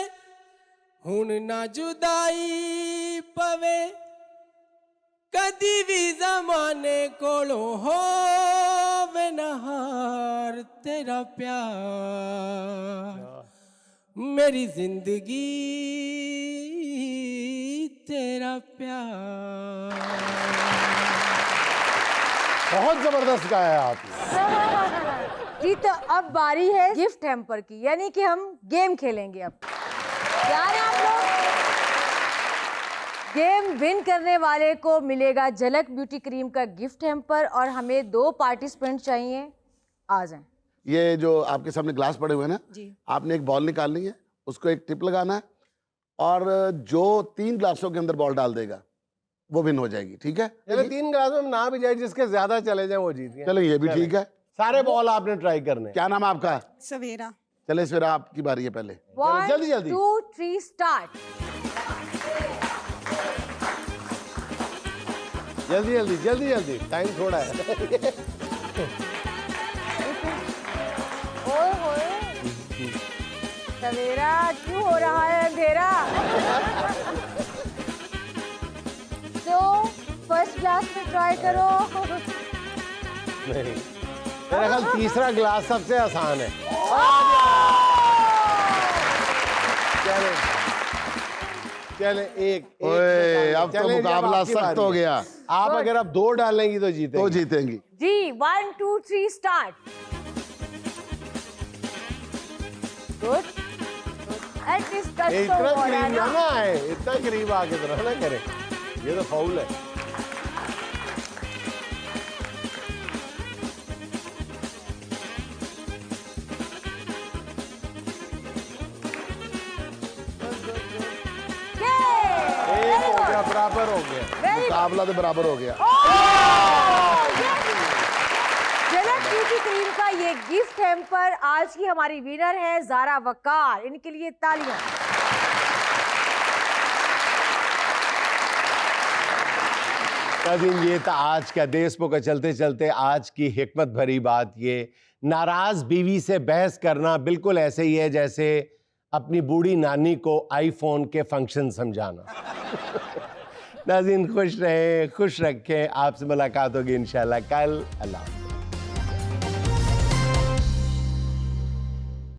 हुन ना जुदाई पवे, कदी भी जमाने कोलों होवे ना हार तेरा प्यार। मेरी जिंदगी तेरा प्यार। बहुत जबरदस्त गाया आपने। जी तो अब बारी है गिफ्ट हैम्पर की, यानी कि हम गेम खेलेंगे। अब तैयार हैं आप लोग? गेम विन करने वाले को मिलेगा झलक ब्यूटी क्रीम का गिफ्ट हैम्पर और हमें 2 पार्टिसिपेंट चाहिए। आ जाएं। ये जो आपके सामने ग्लास पड़े हुए हैं ना जी। आपने एक बॉल निकालनी है, उसको एक टिप लगाना है और जो 3 ग्लासों के अंदर बॉल डाल देगा वो विन हो जाएगी। ठीक है? चले 3 ग्लास में ना भी जाए, जिसके ज्यादा चले जाए वो जीत गया। चलो ये भी ठीक है। सारे बॉल आपने ट्राई करने। क्या नाम है आपका? सवेरा। चले सवेरा आपकी बारी है पहले। 1 जल्दी जल्दी 2 3 स्टार्ट। जल्दी जल्दी जल्दी जल्दी, टाइम थोड़ा है। ओए होए, सवेरा क्यों हो रहा है अंधेरा? तो फर्स्ट ग्लास में ट्राई करो। नहीं, मेरा ख्याल तीसरा ग्लास सबसे आसान है। चले चले एक ओए, अब तो चले, जब मुकाबला आपकी सख्त बारी हो है। गया। आप अगर अब 2 डालेंगी तो जीतेंगी। तो जीतेंगी। जी 1 2 3 स्टार्ट। गुड। एटलीस्ट टच तो इतना हो रहा है करीब ना। ना है, इतना करीब आके तो ना करे, ये तो फाउल है। एक हो गया, बराबर हो गया। मुकाबला तो बराबर हो गया। झलक ब्यूटी क्रीम का ये गिफ्ट हैम्पर आज की हमारी विनर है ज़ारा वकार। इनके लिए तालियां। नाज़रीन, ये था आज का देश का चलते चलते आज की हिकमत भरी बात। ये नाराज बीवी से बहस करना बिल्कुल ऐसे ही है जैसे अपनी बूढ़ी नानी को आईफोन के फंक्शन समझाना। नाज़रीन, खुश रहें, खुश रखें। आपसे मुलाकात होगी इंशाल्लाह कल। अल्लाह।